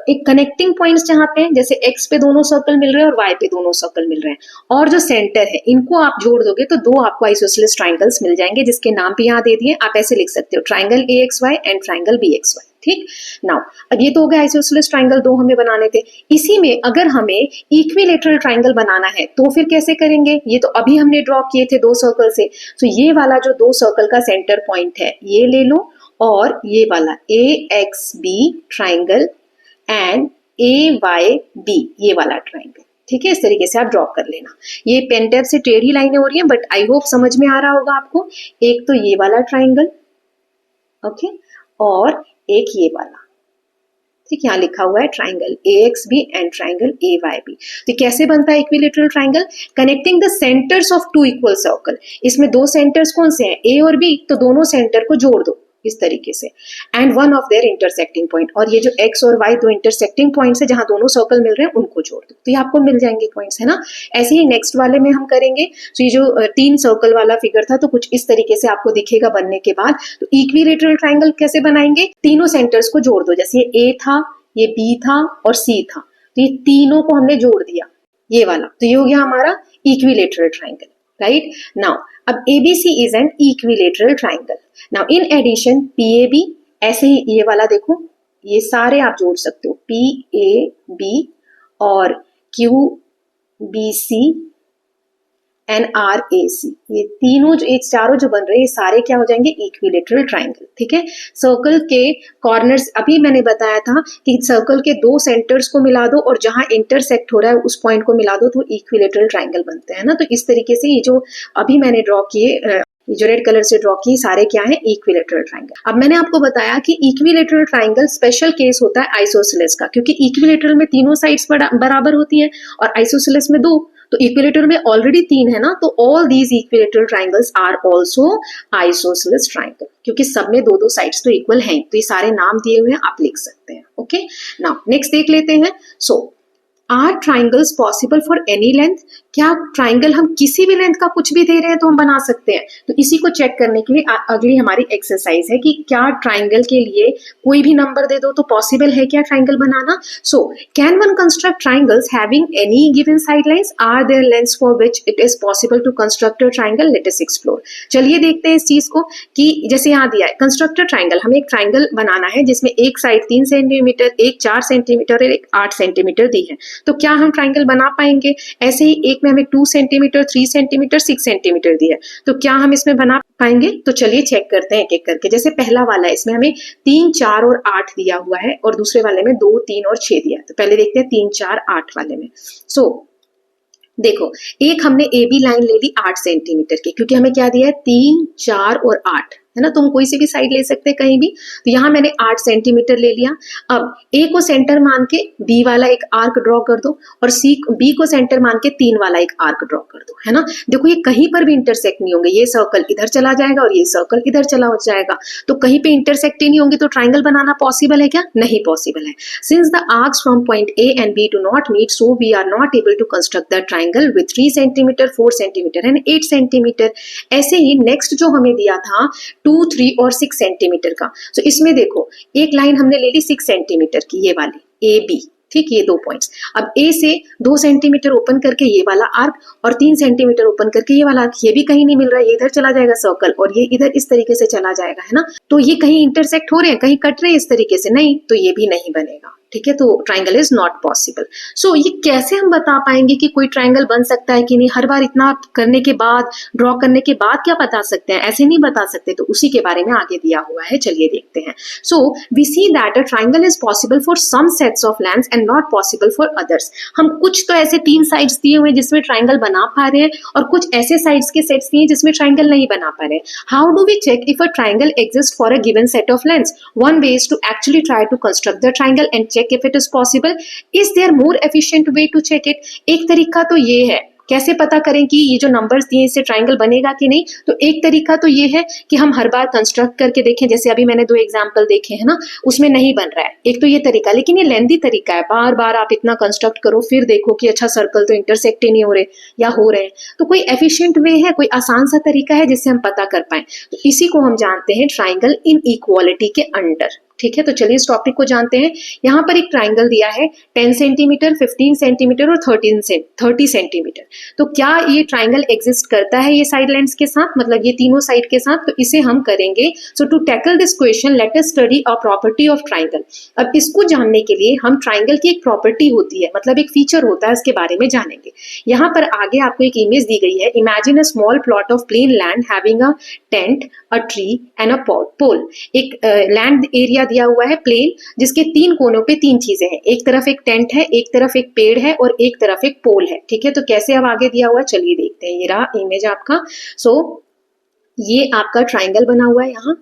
एक कनेक्टिंग पॉइंट्स जहां पे हैं, जैसे एक्स पे दोनों सर्कल मिल रहे हैं और वाई पे दोनों सर्कल मिल रहे हैं, और जो सेंटर है इनको आप जोड़ दोगे तो दो आपको आइसोसेलेस ट्राइंगल्स मिल जाएंगे, जिसके नाम भी यहाँ दे दिए। आप ऐसे लिख सकते हो, triangle A X Y and triangle B X Y, ठीक। नाउ अब ये तो हो गया आइसोसेलेस ट्राइंगल, दो हमें बनाने थे। इसी में अगर हमें इक्विलेटरल ट्राइंगल बनाना है तो फिर कैसे करेंगे, ये तो अभी हमने ड्रॉ किए थे दो सर्कल से। तो ये वाला जो दो सर्कल का सेंटर पॉइंट है ये ले लो, और ये वाला A X B triangle and A Y B ये वाला ट्राइंगल, ठीक है। इस तरीके से आप ड्रॉ कर लेना। ये पेन टैब से टेढ़ी लाइनें हो रही हैं, बट आई होप समझ में आ रहा होगा आपको। एक तो ये वाला ट्राइंगल, ओके, और एक ये वाला, ठीक। यहाँ लिखा हुआ है triangle A X B and triangle A Y B. तो कैसे बनता है equilateral triangle, connecting the centres of two equal circle. इसमें दो सेंटर्स कौन से हैं, ए और बी, तो दोनों सेंटर को जोड़ दो इस तरीके से, and one of their intersecting point, और ये जो एक्स और वाई दो इंटरसेक्टिंग पॉइंट्स है जहां दोनों सर्कल मिल रहे हैं उनको जोड़ दो, तो ये आपको मिल जाएंगे पॉइंट्स, है ना। ऐसे ही नेक्स्ट वाले में हम करेंगे। तो ये जो तीन सर्कल वाला फिगर था, तो कुछ इस तरीके से आपको दिखेगा बनने के बाद। तो इक्विलेटरल ट्राइंगल कैसे बनाएंगे, तीनों सेंटर्स को जोड़ दो, जैसे ये ए था, ये बी था और सी था, तो ये तीनों को हमने जोड़ दिया, ये वाला। तो ये हो गया हमारा इक्विलेटरल ट्राइंगल, राइट। नाउ अब ABC is an equilateral triangle. Now in addition PAB, ऐसे ही ये वाला देखो, ये सारे आप जोड़ सकते हो, PAB और QBC एंड RAC, ये तीनों जो, ये चारों जो बन रहे हैं, ये सारे क्या हो जाएंगे, इक्विलेटरल ट्राइंगल, ठीक है। सर्कल के कॉर्नर्स, अभी मैंने बताया था कि सर्कल के दो सेंटर्स को मिला दो और जहां इंटरसेक्ट हो रहा है उस पॉइंट को मिला दो, तो इक्विलेटरल ट्राइंगल बनते हैं ना। तो इस तरीके से ये जो अभी मैंने ड्रॉ किए, जो रेड कलर से ड्रॉ किए, सारे क्या है, इक्विलेटरल ट्राइंगल। अब मैंने आपको बताया कि इक्विलेटरल ट्राइंगल स्पेशल केस होता है आइसोसेलेस का, क्योंकि इक्विलेटरल में तीनों साइड्स बराबर होती हैं और आइसोसेलेस में दो। तो इक्विलेटरल में ऑलरेडी तीन है ना, तो all these equilateral triangles are also isosceles triangle, क्योंकि सब में दो दो साइड्स तो इक्वल हैं। तो ये सारे नाम दिए हुए हैं, आप लिख सकते हैं, ओके। नाउ नेक्स्ट देख लेते हैं। So are triangles possible for any length, क्या ट्राइंगल हम किसी भी लेंथ का कुछ भी दे रहे हैं तो हम बना सकते हैं। तो इसी को चेक करने के लिए अगली हमारी एक्सरसाइज है कि क्या ट्राइंगल के लिए कोई भी नंबर दे दो तो पॉसिबल है क्या ट्राइंगल बनाना। So can one construct triangles having any given side lines, are there lengths for which it is possible to construct a triangle, let us explore. चलिए देखते हैं इस चीज को, कि जैसे यहाँ दिया है कंस्ट्रक्ट अ ट्राइंगल, हमें एक ट्राइंगल बनाना है जिसमें एक साइड 3 सेंटीमीटर, एक 4 सेंटीमीटर और एक 8 सेंटीमीटर दी है। तो क्या हम ट्राइंगल बना पाएंगे। ऐसे ही एक में हमें 2 सेंटीमीटर, 3 सेंटीमीटर, 6 सेंटीमीटर दी है, तो क्या हम इसमें बना पाएंगे। तो चलिए चेक करते हैं एक एक करके। जैसे पहला वाला है, इसमें हमें 3, 4 और 8 दिया हुआ है, और दूसरे वाले में 2, 3 और 6 दिया है। तो पहले देखते हैं 3, 4, 8 वाले में। सो देखो, एक हमने ए बी लाइन ले ली 8 सेंटीमीटर की, क्योंकि हमें क्या दिया है 3, 4 और 8 है ना। तुम कोई सी भी साइड ले सकते हैं कहीं भी। तो यहाँ मैंने 8 सेंटीमीटर ले लिया। अब ए को सेंटर मान के बी वाला एक आर्क ड्रॉ कर दो, और बी को सेंटर मान के 3 वाला एक आर्क ड्रॉ कर दो, है ना। देखो ये कहीं पर भी इंटरसेक्ट नहीं होंगे, ये सर्कल इधर चला जाएगा और ये सर्कल इधर चला जाएगा, तो कहीं पे इंटरसेक्ट ही नहीं होंगे, तो ट्राइंगल बनाना पॉसिबल है क्या, नहीं पॉसिबल है। Since the arcs from point A and B do not meet, so we are not able to construct the triangle with 3 centimetre, 4 centimetre and 8 centimetre. ऐसे ही नेक्स्ट जो हमें दिया था 2, 3 और 6 सेंटीमीटर का। तो इसमें देखो एक लाइन हमने ले ली 6 सेंटीमीटर की, ये वाली ए बी, ठीक, ये 2 पॉइंट्स। अब ए से 2 सेंटीमीटर ओपन करके ये वाला आर्क और 3 सेंटीमीटर ओपन करके ये वाला आर्क, ये भी कहीं नहीं मिल रहा है, ये इधर चला जाएगा सर्कल और ये इधर इस तरीके से चला जाएगा, है ना। तो ये कहीं इंटरसेक्ट हो रहे हैं, कहीं कट रहे हैं इस तरीके से, नहीं, तो ये भी नहीं बनेगा, ठीक है। तो ट्राइंगल इज नॉट पॉसिबल। सो ये कैसे हम बता पाएंगे कि कोई ट्राइंगल बन सकता है कि नहीं? हर बार इतना करने के बाद, ड्रॉ करने के बाद क्या बता सकते हैं? ऐसे नहीं बता सकते। तो उसी के बारे में आगे दिया हुआ है, चलिए देखते हैं। So we see that a triangle is possible for some sets of lines and not possible for others. हम कुछ तो ऐसे 3 साइड्स दिए हुए जिसमें ट्राइंगल बना पा रहे हैं और कुछ ऐसे साइड्स के सेट्स दिए जिसमें ट्राइंगल नहीं बना पा रहे। How do we check if a triangle exist for a given set of lines? One way is to actually try to construct the triangle and check if it is possible. Is there more efficient way to check it? एक तरीका तो ये है, कैसे पता करें कि ये जो नंबर्स दिए इससे ट्राइंगल बनेगा कि नहीं? तो एक तरीका तो ये है कि हम हर बार कंस्ट्रक्ट करके देखें, जैसे अभी मैंने 2 एग्जांपल देखे हैं ना, उसमें नहीं बन रहा है। एक तो ये तरीका, लेकिन ये लेंथी तरीका है, बार बार आप इतना कंस्ट्रक्ट करो फिर देखो कि अच्छा सर्कल तो इंटरसेक्ट ही नहीं हो रहे या हो रहे हैं। तो कोई एफिशिएंट वे है, कोई आसान सा तरीका है जिससे हम पता कर पाए? तो इसी को हम जानते हैं ट्राइंगल इन इक्वालिटी के अंडर, ठीक है। तो चलिए इस टॉपिक को जानते हैं। यहाँ पर एक ट्राइंगल दिया है 10 सेंटीमीटर, 15 सेंटीमीटर और 30 सेंटीमीटर। तो क्या ये ट्राइंगल एग्जिस्ट करता है ये साइड लेंथ्स के साथ, मतलब ये तीनों साइड के साथ? तो इसे हम करेंगे। So to tackle this question let us study a property of triangle. अब इसको जानने के लिए हम ट्राइंगल की एक प्रॉपर्टी होती है, मतलब एक फीचर होता है, उसके बारे में जानेंगे। यहाँ पर आगे आपको एक इमेज दी गई है। Imagine a small plot of plane land having a tent, a tree and a pole. एक लैंड एरिया दिया हुआ है प्लेन, जिसके 3 कोनों पे 3 चीजें हैं। एक तरफ एक टेंट है, एक तरफ एक पेड़ है और एक तरफ एक पोल है, ठीक है। तो कैसे अब आगे दिया हुआ है, चलिए देखते हैं। ये रहा इमेज आपका। सो ये आपका ट्राइंगल बना हुआ है यहाँ।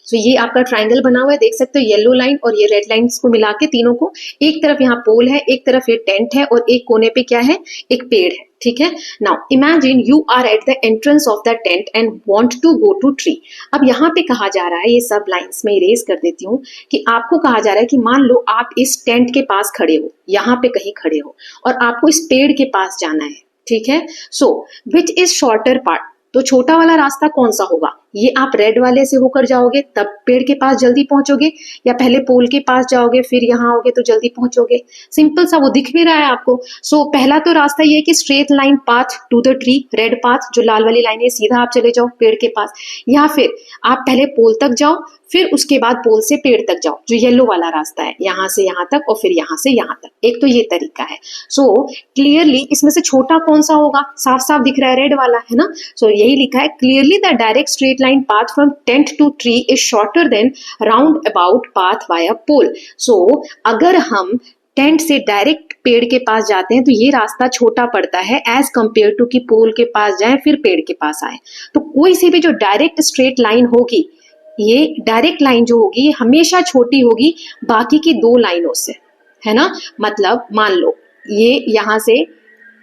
तो ये आपका ट्राइंगल बना हुआ है, देख सकते हो, येलो लाइन और ये रेड लाइंस को मिला के तीनों को। एक तरफ यहाँ पोल है, एक तरफ ये टेंट है और एक कोने पे क्या है, एक पेड़ है, ठीक है। Now imagine you are at the entrance of the tent and want to go to tree. अब यहाँ पे कहा जा रहा है, ये सब लाइंस में इरेज कर देती हूँ, कि आपको कहा जा रहा है कि मान लो आप इस टेंट के पास खड़े हो, यहाँ पे कहीं खड़े हो और आपको इस पेड़ के पास जाना है, ठीक है। सो विच इज शॉर्टर पार्ट? तो छोटा वाला रास्ता कौन सा होगा? ये आप रेड वाले से होकर जाओगे तब पेड़ के पास जल्दी पहुंचोगे, या पहले पोल के पास जाओगे फिर यहाँ आओगे तो जल्दी पहुंचोगे? सिंपल सा, वो दिख भी रहा है आपको। सो पहला तो रास्ता ये है कि straight line path to the tree, red path, जो लाल वाली लाइन है, सीधा आप चले जाओ पेड़ के पास, या फिर आप पहले पोल तक जाओ फिर उसके बाद पोल से पेड़ तक जाओ, जो येलो वाला रास्ता है, यहाँ से यहाँ तक और फिर यहाँ से यहाँ तक। एक तो ये तरीका है। सो क्लियरली इसमें से छोटा कौन सा होगा? साफ साफ दिख रहा है, रेड वाला, है ना। सो यही लिखा है, clearly the direct straight line path from tent to tree is shorter than roundabout path via pole. So अगर हम टेंट से डायरेक्ट पेड़ के पास जाते हैं तो ये रास्ता छोटा पड़ता है एज कंपेयर टू कि पोल के पास जाएं फिर पेड़ के पास आए। तो कोई सी भी जो डायरेक्ट स्ट्रेट लाइन होगी, ये डायरेक्ट लाइन जो होगी हमेशा छोटी होगी बाकी की 2 लाइनों से, है ना। मतलब मान लो ये यहाँ से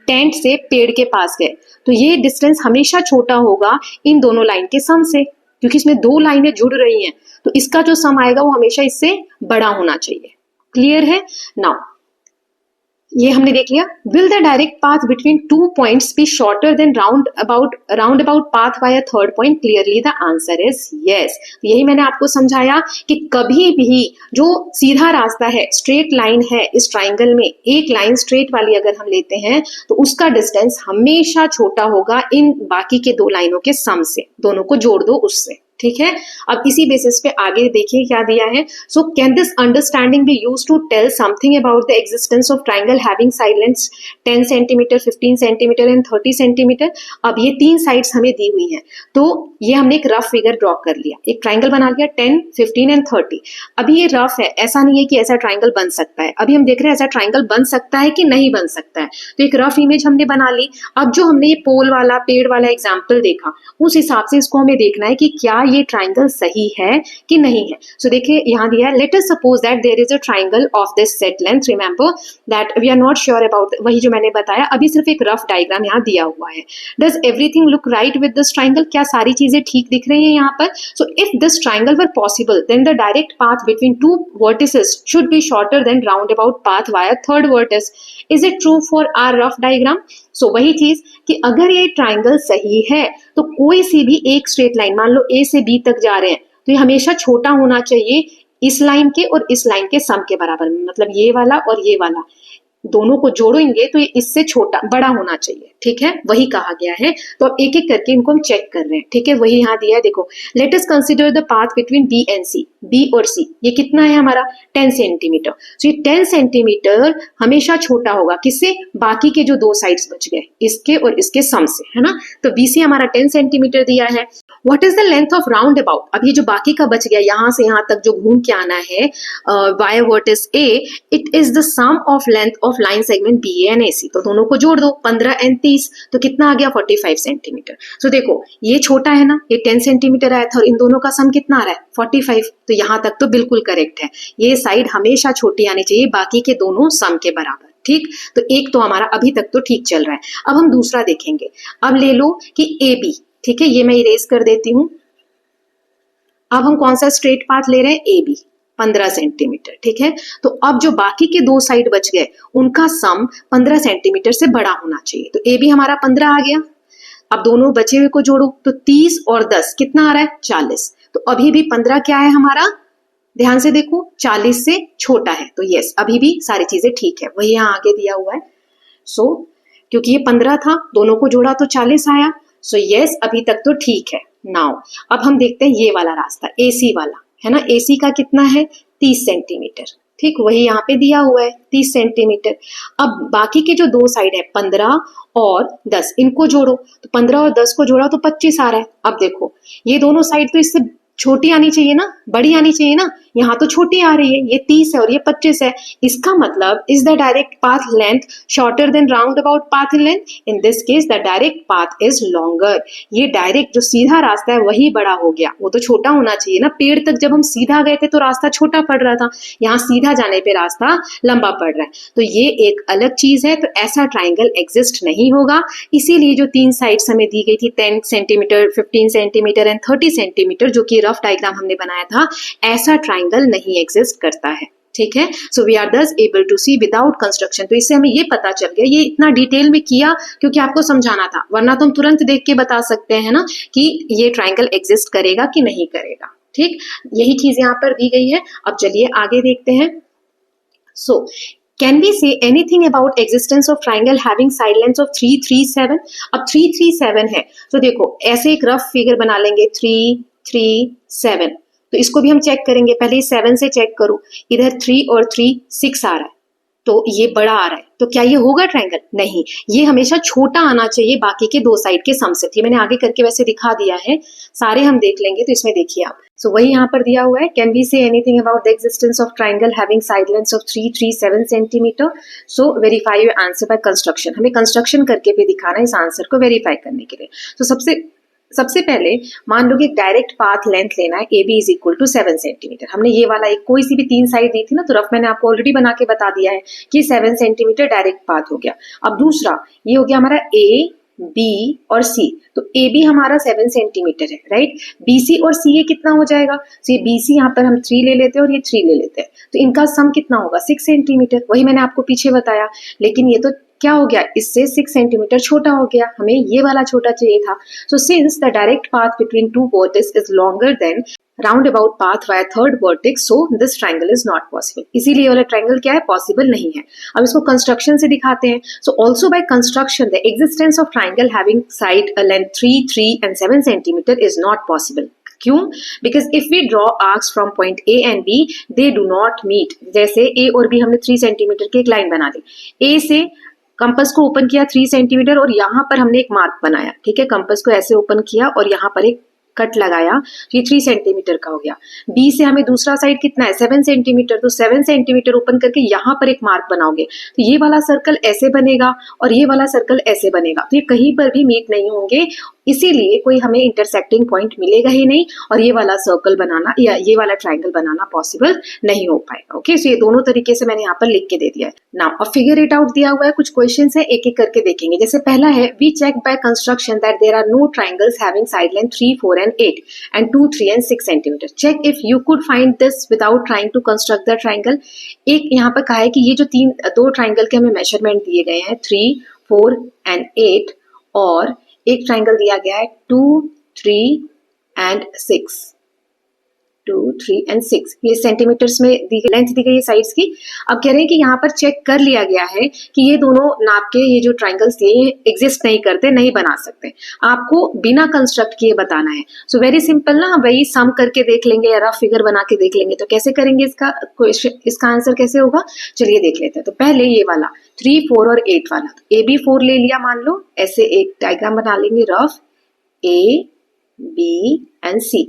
टेंट से पेड़ के पास गए तो ये डिस्टेंस हमेशा छोटा होगा इन दोनों लाइन के सम से, क्योंकि इसमें 2 लाइनें जुड़ रही हैं, तो इसका जो सम आएगा वो हमेशा इससे बड़ा होना चाहिए। क्लियर है? नाउ ये हमने देख लिया। Will the direct path between 2 points B shorter than round about path by third point? Clearly the answer is yes. यही मैंने आपको समझाया कि कभी भी जो सीधा रास्ता है, स्ट्रेट लाइन है इस ट्राइंगल में, एक लाइन स्ट्रेट वाली अगर हम लेते हैं तो उसका डिस्टेंस हमेशा छोटा होगा इन बाकी के 2 लाइनों के सम से। दोनों को जोड़ दो उससे, ठीक है। अब इसी बेसिस पे आगे देखिए क्या दिया है। So can this understanding be used to tell something about the existence of triangle having side lengths 10 centimetre, 15 centimetre and 30 centimetre? अब ये 3 साइड्स हमें दी हुई हैं, तो ये हमने एक रफ फिगर ड्रॉ कर लिया, एक ट्राइंगल बना लिया 10, 15 एंड 30। अभी ये रफ है, ऐसा नहीं है कि ऐसा ट्राइंगल बन सकता है। अभी हम देख रहे हैं ऐसा ट्राइंगल बन सकता है कि नहीं बन सकता है। तो एक रफ इमेज हमने बना ली। अब जो हमने ये पोल वाला, पेड़ वाला एग्जाम्पल देखा, उस हिसाब से इसको हमें देखना है कि क्या ये ट्राइंगल सही है कि नहीं है। सो देखिए यहाँ दिया है, let us suppose that there is a triangle of this set length. Remember that we are not sure about, वही जो मैंने बताया, अभी सिर्फ एक रफ डायग्राम यहाँ दिया हुआ है। Does everything look right with this triangle? क्या सारी चीजें ठीक दिख रही हैं यहाँ पर? So if this triangle were possible then the direct path between 2 vertices should be shorter than round about path via third vertex. Is it true for our rough diagram? So वही चीज कि अगर ये ट्राइंगल सही है तो कोई सी भी एक स्ट्रेट लाइन, मान लो ए से बी तक जा रहे हैं, तो ये हमेशा छोटा होना चाहिए इस लाइन के और इस लाइन के सम के बराबर में, मतलब ये वाला और ये वाला दोनों को जोड़ेंगे तो ये इससे छोटा बड़ा होना चाहिए, ठीक है, वही कहा गया है। तो अब एक एक करके इनको हम चेक कर रहे हैं, ठीक है, वही यहाँ दिया है, देखो let us consider the path between B and C, B और सी ये कितना है हमारा 10 सेंटीमीटर। तो ये 10 सेंटीमीटर हमेशा छोटा होगा किससे, बाकी के जो दो साइड्स बच गए इसके और इसके सम से, है ना। तो बीसी हमारा 10 सेंटीमीटर दिया है। What is the length of round about, अब ये जो बाकी का बच गया यहाँ से यहाँ तक जो घूम के आना है via vertex A, it is the sum of length of line segment B and A C. तो दोनों को जोड़ दो 15 और 30, तो कितना आ गया 45 सेंटीमीटर। तो देखो ये छोटा है ना, ये 10 सेंटीमीटर आया था और इन दोनों का सम कितना आ रहा है 45, तो यहाँ तक तो बिल्कुल करेक्ट है। ये साइड हमेशा छोटी आनी चाहिए बाकी के दोनों सम के बराबर, ठीक। तो एक तो हमारा अभी तक तो ठीक चल रहा है। अब हम दूसरा देखेंगे। अब ले लो कि ए बी, ठीक है, ये मैं इरेज कर देती हूं। अब हम कौन सा स्ट्रेट पाथ ले रहे हैं, ए बी 15 सेंटीमीटर, ठीक है। तो अब जो बाकी के दो साइड बच गए उनका सम 15 सेंटीमीटर से बड़ा होना चाहिए। तो ए बी हमारा 15 आ गया। अब दोनों बचे हुए को जोड़ो तो 30 और 10 कितना आ रहा है 40। तो अभी भी 15 क्या है हमारा, ध्यान से देखो 40 से छोटा है, तो यस अभी भी सारी चीजें ठीक है, वही यहाँ आगे दिया हुआ है। सो क्योंकि ये 15 था दोनों को जोड़ा तो 40 आया, सो यस अभी तक तो ठीक है। नाउ अब हम देखते हैं ये वाला रास्ता एसी वाला, है ना, एसी का कितना है 30 सेंटीमीटर, ठीक, वही यहाँ पे दिया हुआ है 30 सेंटीमीटर। अब बाकी के जो दो साइड है 15 और 10 इनको जोड़ो, तो 15 और 10 को जोड़ा तो 25 आ रहा है। अब देखो ये दोनों साइड तो इससे छोटी आनी चाहिए ना, बड़ी आनी चाहिए ना, यहाँ तो छोटी आ रही है, ये 30 है और ये 25 है। इसका मतलब is the direct path length shorter than round about path length, in this case the direct path is longer. ये डायरेक्ट जो सीधा रास्ता है वही बड़ा हो गया, वो तो छोटा होना चाहिए ना। पेड़ तक जब हम सीधा गए थे तो रास्ता छोटा पड़ रहा था, यहाँ सीधा जाने पे रास्ता लंबा पड़ रहा है, तो ये एक अलग चीज है। तो ऐसा ट्राइंगल एग्जिस्ट नहीं होगा। इसीलिए जो तीन साइड्स हमें दी गई थी 10 सेंटीमीटर 15 सेंटीमीटर एंड 30 सेंटीमीटर, जो कि रफ डायग्राम हमने बनाया था, ऐसा ट्राइंगल नहीं एग्जिस्ट करता है, ठीक है। So we are thus able to see without construction. तो इससे हमें ये पता चल गया, ये इतना डिटेल में किया क्योंकि आपको समझाना था, वरना तो हम तुरंत देख के बता सकते हैं ना कि ये ट्राइंगल एग्जिस्ट करेगा कि नहीं करेगा, ठीक। यही चीज यहाँ पर दी गई है। अब चलिए आगे देखते हैं। सो Can we say anything about existence of triangle having side lengths of 3, 3, 7? अब 3, 3, 7 है, तो देखो ऐसे एक रफ फिगर बना लेंगे 3, 3, 7। तो इसको भी हम चेक करेंगे, पहले 7 से चेक करो, इधर 3 और 3 6 आ रहा है, तो ये बड़ा आ रहा है, तो क्या ये होगा ट्रायंगल, नहीं, ये हमेशा छोटा आना चाहिए बाकी के दो साइड के सम से। थी मैंने आगे करके वैसे दिखा दिया है, सारे हम देख लेंगे, तो इसमें देखिए आप। सो वही यहाँ पर दिया हुआ है, can we say anything about the existence of triangle having side lengths of 3, 3, 7 centimetre. So verify your answer by construction. हमें कंस्ट्रक्शन करके भी दिखाना है इस आंसर को वेरीफाई करने के लिए। तो सबसे पहले मान लो कि डायरेक्ट पाथ लेंथ लेना है, A B is equal to 7 centimetre. हमने ये वाला एक कोई सी भी तीन साइड दी थी ना, तो रफ मैंने आपको ऑलरेडी बना के बता दिया है कि 7 सेंटीमीटर डायरेक्ट पाथ हो गया। अब दूसरा ये हो गया हमारा ए बी और सी, तो ए बी हमारा 7 सेंटीमीटर है, राइट। बी सी और सी ये कितना हो जाएगा, तो ये बी सी यहाँ पर हम 3 ले लेते हैं और ये 3 ले लेते हैं, तो इनका सम कितना होगा 6 सेंटीमीटर। वही मैंने आपको पीछे बताया, लेकिन ये तो क्या हो गया, इससे 6 सेंटीमीटर छोटा हो गया, हमें ये वाला छोटा चाहिए था। So since the direct path between two vertex is longer than round about path via third vertex, so this triangle is not possible. इसीलिए वाला ट्राइंगल क्या है, पॉसिबल नहीं है। अब इसको कंस्ट्रक्शन से दिखाते हैं। So also by construction the existence of triangle having side length 3, 3 and 7 centimetre is not possible. क्यों? Because if we draw arcs from point A and B they do not meet. जैसे A और B हमने 3 centimetre की एक line बना ली, ए से compass को open किया 3 सेंटीमीटर और यहाँ पर हमने एक मार्क बनाया, ठीक है, कंपास को ऐसे ओपन किया और यहाँ पर एक कट लगाया, तो ये 3 सेंटीमीटर का हो गया। बी से हमें दूसरा साइड कितना है 7 सेंटीमीटर, तो 7 सेंटीमीटर ओपन करके यहाँ पर एक मार्क बनाओगे, तो ये वाला सर्कल ऐसे बनेगा और ये वाला सर्कल ऐसे बनेगा, तो ये कहीं पर भी मीट नहीं होंगे, इसीलिए कोई हमें इंटरसेक्टिंग पॉइंट मिलेगा ही नहीं और ये वाला सर्कल बनाना या ये वाला ट्राइंगल बनाना पॉसिबल नहीं हो पाएगा। ओके, सो ये दोनों तरीके से मैंने यहाँ पर लिख के दे दिया है। नाउ अब फिगर इट आउट दिया हुआ है, कुछ क्वेश्चंस है, एक एक करके देखेंगे। जैसे पहला है, we check by construction that there are no triangles having side length 3, 4 and 8 and 2, 3 and 6 centimetre. Check if you could find this without trying to construct the triangle. एक यहाँ पर कहा है कि ये जो दो ट्राइंगल के हमें मेजरमेंट दिए गए हैं 3, 4 and 8 और एक ट्राइंगल दिया गया है 2, 3 and 6, 2, 3 and 6 ये सेंटीमीटर्स में दी गई लेंथ दी गई है साइड्स की। अब कह रहे हैं कि यहाँ पर चेक कर लिया गया है कि ये दोनों नाप के ये जो ट्राइंगल्स दिए ये एग्जिस्ट नहीं करते, नहीं बना सकते। आपको बिना कंस्ट्रक्ट किए बताना है। सो वेरी सिंपल ना, वही सम करके देख लेंगे या रफ फिगर बना के देख लेंगे। तो कैसे करेंगे इसका क्वेश्चन, इसका आंसर कैसे होगा, चलिए देख लेते हैं। तो पहले ये वाला 3, 4 और 8 वाला, तो ए बी 4 ले लिया मान लो, ऐसे एक डायग्राम बना लेंगे रफ, ए बी एंड सी।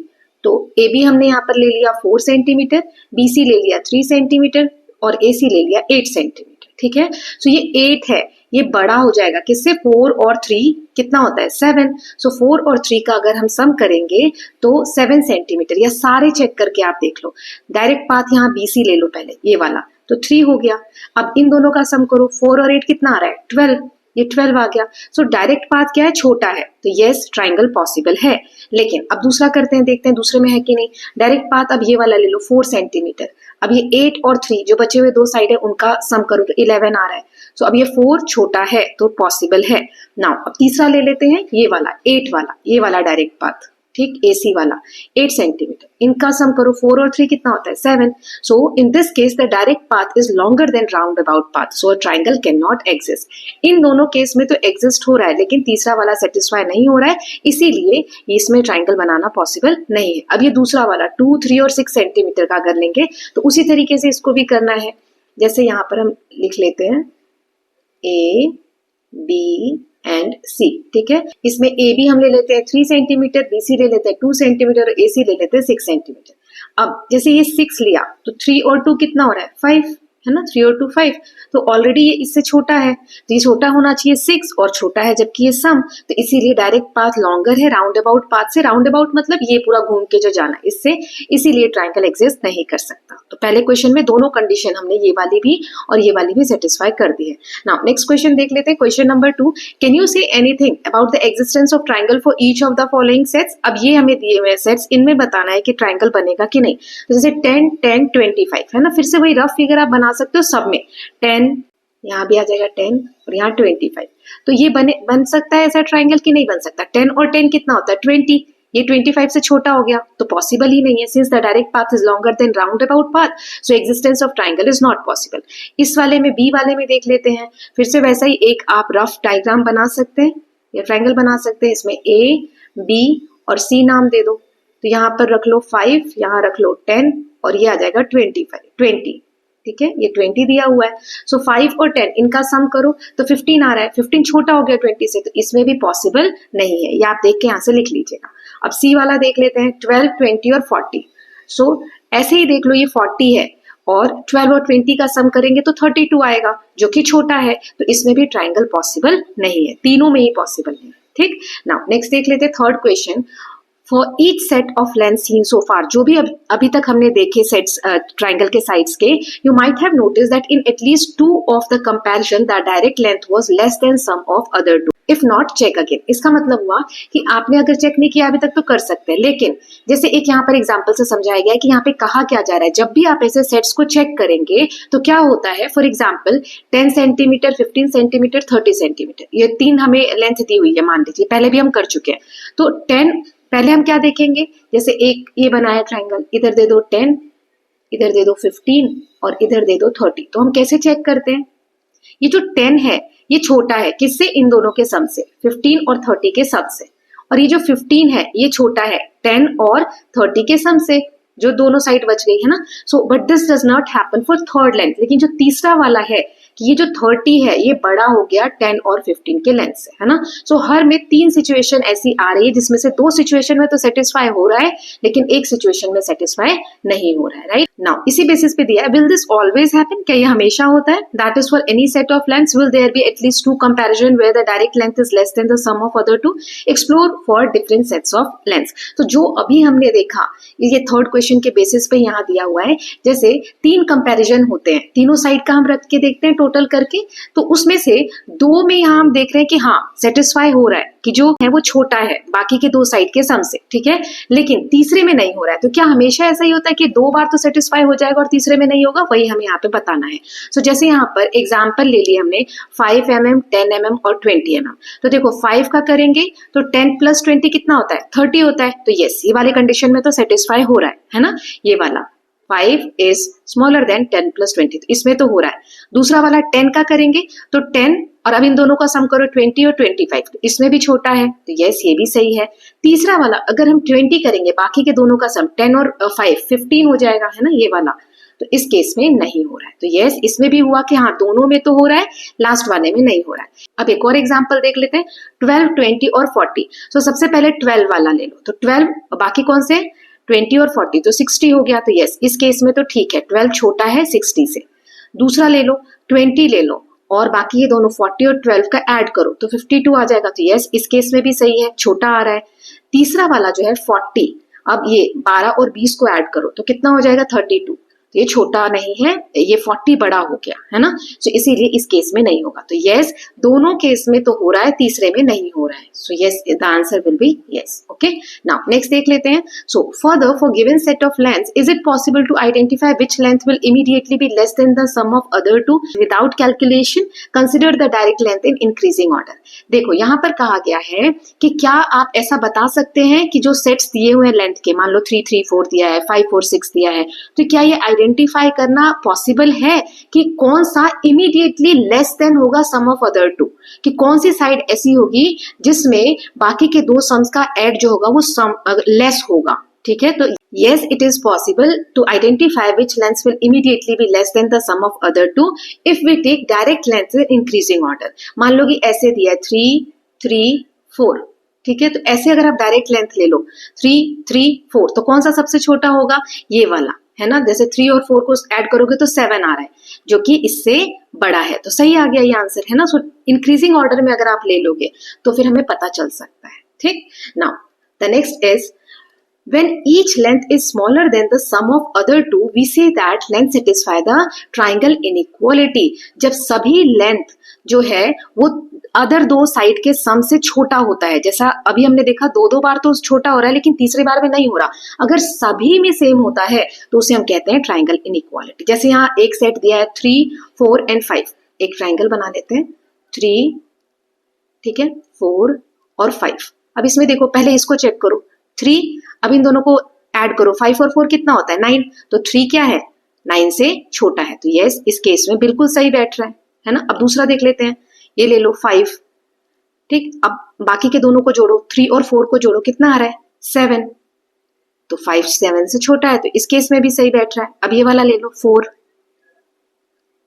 तो ए बी हमने यहाँ पर ले लिया 4 सेंटीमीटर, बी सी ले लिया 3 सेंटीमीटर और ए सी ले लिया 8 सेंटीमीटर। ठीक है, सो ये 8 है, ये बड़ा हो जाएगा किससे, 4 और 3 कितना होता है 7। सो 4 और 3 का अगर हम सम करेंगे तो 7 सेंटीमीटर। या सारे चेक करके आप देख लो। डायरेक्ट पाथ यहाँ बी सी ले लो पहले, ये वाला, तो 3 हो गया। अब इन दोनों का सम करो, 4 और 8 कितना आ रहा है 12, ये 12 आ गया। सो डायरेक्ट पाथ क्या है, छोटा है, तो यस ट्राइंगल पॉसिबल है। लेकिन अब दूसरा करते हैं, देखते हैं दूसरे में है कि नहीं। डायरेक्ट पाथ अब ये वाला ले लो 4 सेंटीमीटर। अब ये 8 और 3 जो बचे हुए दो साइड है उनका सम करो तो 11 आ रहा है। सो अब ये 4 छोटा है तो पॉसिबल है। नाउ अब तीसरा ले लेते हैं, ये वाला 8 वाला, ये वाला डायरेक्ट पाथ, ठीक, एसी वाला 8 सेंटीमीटर। इनका सम करो 4 और 3 कितना होता है 7। So in this case the direct path is longer than round about path, so a triangle can not exist. इन दोनों केस में तो एग्जिस्ट हो रहा है लेकिन तीसरा वाला सेटिस्फाई नहीं हो रहा है, इसीलिए इसमें ट्राइंगल बनाना पॉसिबल नहीं है। अब ये दूसरा वाला 2, 3 और 6 सेंटीमीटर का कर लेंगे तो उसी तरीके से इसको भी करना है। जैसे यहाँ पर हम लिख लेते हैं ए बी एंड सी, ठीक है। इसमें ए बी हम ले लेते हैं 3 सेंटीमीटर, बी सी ले लेते हैं 2 सेंटीमीटर और ए सी ले लेते हैं 6 सेंटीमीटर। अब जैसे ये 6 लिया तो 3 और 2 कितना हो रहा है 5, है ना, 3 और 2 5। तो ऑलरेडी ये इससे छोटा है तो ये छोटा होना चाहिए 6 और छोटा है जबकि ये सम, तो इसीलिए डायरेक्ट पाथ लॉन्गर है राउंड अबाउट पाथ से। राउंड अबाउट मतलब ये पूरा घूम के जो जाना इससे, इसीलिए ट्राइंगल एग्जिस्ट नहीं कर सकता। तो पहले क्वेश्चन में दोनों कंडीशन हमने ये वाली भी और ये वाली भी सेटिस्फाई कर दी है। नाउ नेक्स्ट क्वेश्चन देख लेते हैं, क्वेश्चन नंबर 2, कैन यू से anything about the existence of triangle for each of the following sets. अब ये हमें दिए हुए सेट्स, इनमें बताना है कि ट्राइंगल बनेगा कि नहीं। तो जैसे 10, 10, 25 है ना, फिर से वही रफ फिगर आप बना सकते हो सब में। 10 यहाँ भी आ जाएगा 10 और यहाँ 25, तो ये बन सकता है ऐसा ट्राइंगल कि नहीं बन सकता। 10 और 10 कितना होता है 20, ये 25 से छोटा हो गया तो पॉसिबल ही नहीं है, since the direct path is longer than round about path, so existence of triangle is not possible. इस वाले में बी वाले में देख लेते हैं, फिर से वैसा ही एक आप रफ डायग्राम बना सकते हैं या ट्राइंगल बना सकते हैं। इसमें ए बी और सी नाम दे दो, तो यहाँ पर रख लो 5, यहाँ रख लो 10 और ये आ जाएगा 20, ठीक है, ये 20 दिया हुआ है। सो 5 और 10 इनका सम करो तो 15 आ रहा है। 15 छोटा हो गया 20 से, तो इसमें भी पॉसिबल नहीं है, ये आप देख के यहाँ से लिख लीजिएगा। अब सी वाला देख लेते हैं 12, 20 और 40। सो ऐसे ही देख लो, ये 40 है और 12 और 20 का सम करेंगे तो 32 आएगा जो कि छोटा है, तो इसमें भी ट्राइंगल पॉसिबल नहीं है, तीनों में ही पॉसिबल नहीं है। ठीक, नाउ नेक्स्ट देख लेते हैं third question, for each set of length seen so far, जो भी अभी तक हमने देखे सेट्स ट्राइंगल के साइड्स के, you might have notice that in at least 2 of the comparison the direct length was less than sum of other 2, if not check again. इसका मतलब हुआ कि आपने अगर चेक नहीं किया अभी तक तो कर सकते हैं, लेकिन जैसे एक यहाँ पर एग्जांपल से समझाया गया है कि यहाँ पे कहा क्या जा रहा है, जब भी आप ऐसे सेट्स को चेक करेंगे तो क्या होता है, for example 10 centimetre, 15 centimetre, 30 centimetre, ये 3 हमें लेंथ दी हुई है मान लीजिए, पहले भी हम कर चुके हैं। तो 10 पहले हम क्या देखेंगे, जैसे एक ये बनाया ट्राइंगल, इधर दे दो 10, इधर दे दो 15 और इधर दे दो 30। तो हम कैसे चेक करते हैं, ये जो 10 है ये छोटा है किससे, इन दोनों के सम से, 15 और 30 के सम से, और ये जो 15 है ये छोटा है 10 और 30 के सम से, जो दोनों साइड बच गई है ना। So but this does not happen for third length, लेकिन जो तीसरा वाला है कि ये जो 30 है ये बड़ा हो गया 10 और 15 के लेंथ से, है ना। सो हर में 3 सिचुएशन ऐसी आ रही है जिसमें से 2 सिचुएशन में तो सेटिस्फाई हो रहा है लेकिन एक सिचुएशन में सेटिस्फाई नहीं हो रहा है, राइट। नाउ इसी बेसिस पे दिया है, विल दिस ऑलवेज हैपन, क्या ये हमेशा होता है, that is for any set of lengths will there be at least 2 comparison where the direct length is less than the sum of other 2, explore for different sets of lengths. तो जो अभी हमने देखा ये थर्ड क्वेश्चन के basis पे यहाँ दिया हुआ है, जैसे 3 कंपैरिजन होते हैं, तीनों साइड का हम रख के देखते हैं टोटल करके, तो उसमें से 2 में यहाँ हम देख रहे हैं कि हाँ सेटिस्फाई हो रहा है कि जो है वो छोटा है बाकी के 2 साइड के सम से, ठीक है, लेकिन तीसरे में नहीं हो रहा है। तो क्या हमेशा ऐसा ही होता है कि 2 बार तो सेटिस्फाई हो जाएगा और तीसरे में नहीं होगा? वही हमें यहाँ पे बताना है। सो जैसे यहाँ पर एग्जाम्पल ले लिया हमने 5 mm, 10 mm और 20 mm। तो देखो 5 का करेंगे तो 10 + 20 कितना होता है? 30 होता है। तो यस, ये वाले कंडीशन में तो सेटिस्फाई हो रहा है ना, ये वाला 5 is smaller than 10 + 20, तो इसमें तो हो रहा है। दूसरा वाला 10 का करेंगे तो 10 और अब इन दोनों का सम करो 20 और 25, तो इसमें भी छोटा है, तो यस ये भी सही है। तीसरा वाला अगर हम 20 करेंगे, बाकी के दोनों का सम 10 और 5 15 हो जाएगा, है ना, ये वाला, तो इस केस में नहीं हो रहा है। तो यस, इसमें भी हुआ कि हाँ दोनों में तो हो रहा है, लास्ट वाले में नहीं हो रहा है। अब एक और एग्जांपल देख लेते हैं, 12, 20 और 40। तो सबसे पहले 12 वाला ले लो, तो 12 बाकी कौन से 20 और 40, तो 60 हो गया। तो यस, इस केस में तो ठीक है, 12 छोटा है 60 से। दूसरा ले लो 20 ले लो और बाकी ये दोनों 40 और 12 का ऐड करो तो 52 आ जाएगा। तो यस, इस केस में भी सही है, छोटा आ रहा है। तीसरा वाला जो है 40, अब ये 12 और 20 को ऐड करो तो कितना हो जाएगा? 32। तो ये छोटा नहीं है, ये 40 बड़ा हो गया, है ना, तो इसीलिए इस केस में नहीं होगा। तो यस, दोनों केस में तो हो रहा है, तीसरे में नहीं हो रहा है। So yes, the answer will be yes. Okay, now next देख लेते हैं। So further, for given set of lengths is it possible to identify which length will immediately be less than the sum of other two without calculation? Consider the direct length in increasing order. देखो यहाँ पर कहा गया है कि क्या आप ऐसा बता सकते हैं कि जो सेट्स दिए हुए हैं लेंथ के, मान लो 3, 3, 4 दिया है, 5, 4, 6 दिया है, तो क्या ये आइडेंटिफाई करना पॉसिबल है कि कौन सा इमीडिएटली लेस देन होगा सम ऑफ अदर टू, कि कौन सी साइड ऐसी होगी जिसमें बाकी के 2 सम्स का ऐड जो होगा वो सम लेस होगा, ठीक है। तो yes, it is possible to identify which lengths will immediately be less than the sum of other two if we take direct lengths in increasing order। मान लो कि ऐसे दिया है 3, 3, 4, ठीक है, तो ऐसे अगर आप डायरेक्ट लेंथ ले लो 3, 3, 4, तो कौन सा सबसे छोटा होगा? ये वाला, है ना। जैसे 3 और 4 को ऐड करोगे तो 7 आ रहा है, जो कि इससे बड़ा है, तो सही आ गया ये आंसर, है ना। सो इंक्रीजिंग ऑर्डर में अगर आप ले लोगे तो फिर हमें पता चल सकता है, ठीक। Now the next is when each length is smaller than the sum of other two, we say that length satisfy the triangle inequality। जब सभी लेंथ जो है वो अदर 2 साइड के सम से छोटा होता है, जैसा अभी हमने देखा 2 बार तो छोटा हो रहा है लेकिन तीसरी बार में नहीं हो रहा, अगर सभी में सेम होता है तो उसे हम कहते हैं ट्राइंगल इनइक्वालिटी। जैसे यहाँ एक सेट दिया है 3, 4 एंड 5, एक ट्राइंगल बना लेते हैं 3, ठीक है, 4 और 5। अब इसमें देखो, पहले इसको चेक करो 3, अब इन दोनों को ऐड करो, 5 और 4 कितना होता है? 9, तो 3 क्या है? 9 से छोटा है, तो यस इस केस में बिल्कुल सही बैठ रहा है ना। अब दूसरा देख लेते हैं, ये ले लो 5, ठीक, अब बाकी के दोनों को जोड़ो, 3 और 4 को जोड़ो, कितना आ रहा है? 7, तो 5 7 से छोटा है, तो इस केस में भी सही बैठ रहा है। अब ये वाला ले लो 4,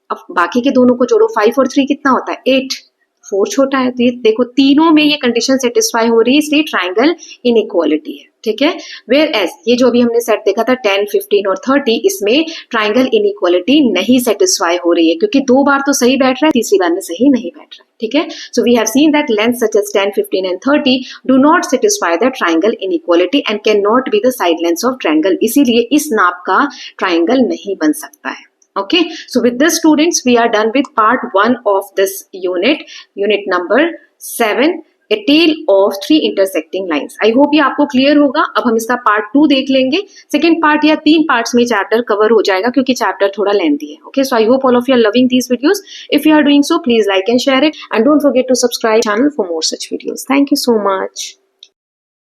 अब बाकी के दोनों को जोड़ो, 5 और 3 कितना होता है? 8, 4 छोटा है, तो ये देखो तीनों में ये कंडीशन सेटिस्फाई हो रही है, इसलिए ट्राइंगल इनइक्वालिटी है, ठीक है। वेयर एज ये जो अभी हमने सेट देखा था 10, 15 और 30, इसमें ट्राइंगल इनइक्वालिटी नहीं सेटिस्फाई हो रही है, क्योंकि 2 बार तो सही बैठ रहा है, तीसरी बार में सही नहीं बैठ रहा है, ठीक है। So we have seen that length such as 10, 15 and 30 do not satisfy the triangle inequality and can not be the side lengths of triangle, इसीलिए इस नाप का ट्राइंगल नहीं बन सकता है। Okay, so with this students we are done with part 1 of this unit number 7, a tale of 3 intersecting lines। I hope ये आपको क्लियर होगा। अब हम इसका पार्ट 2 देख लेंगे, सेकेंड पार्ट या 3 पार्ट्स में चैप्टर कवर हो जाएगा क्योंकि चैप्टर थोड़ा लेंथी है। Okay, so I hope all of you are loving these videos। If you are doing so, please like and share it and don't forget to subscribe channel for more such videos। Thank you so much।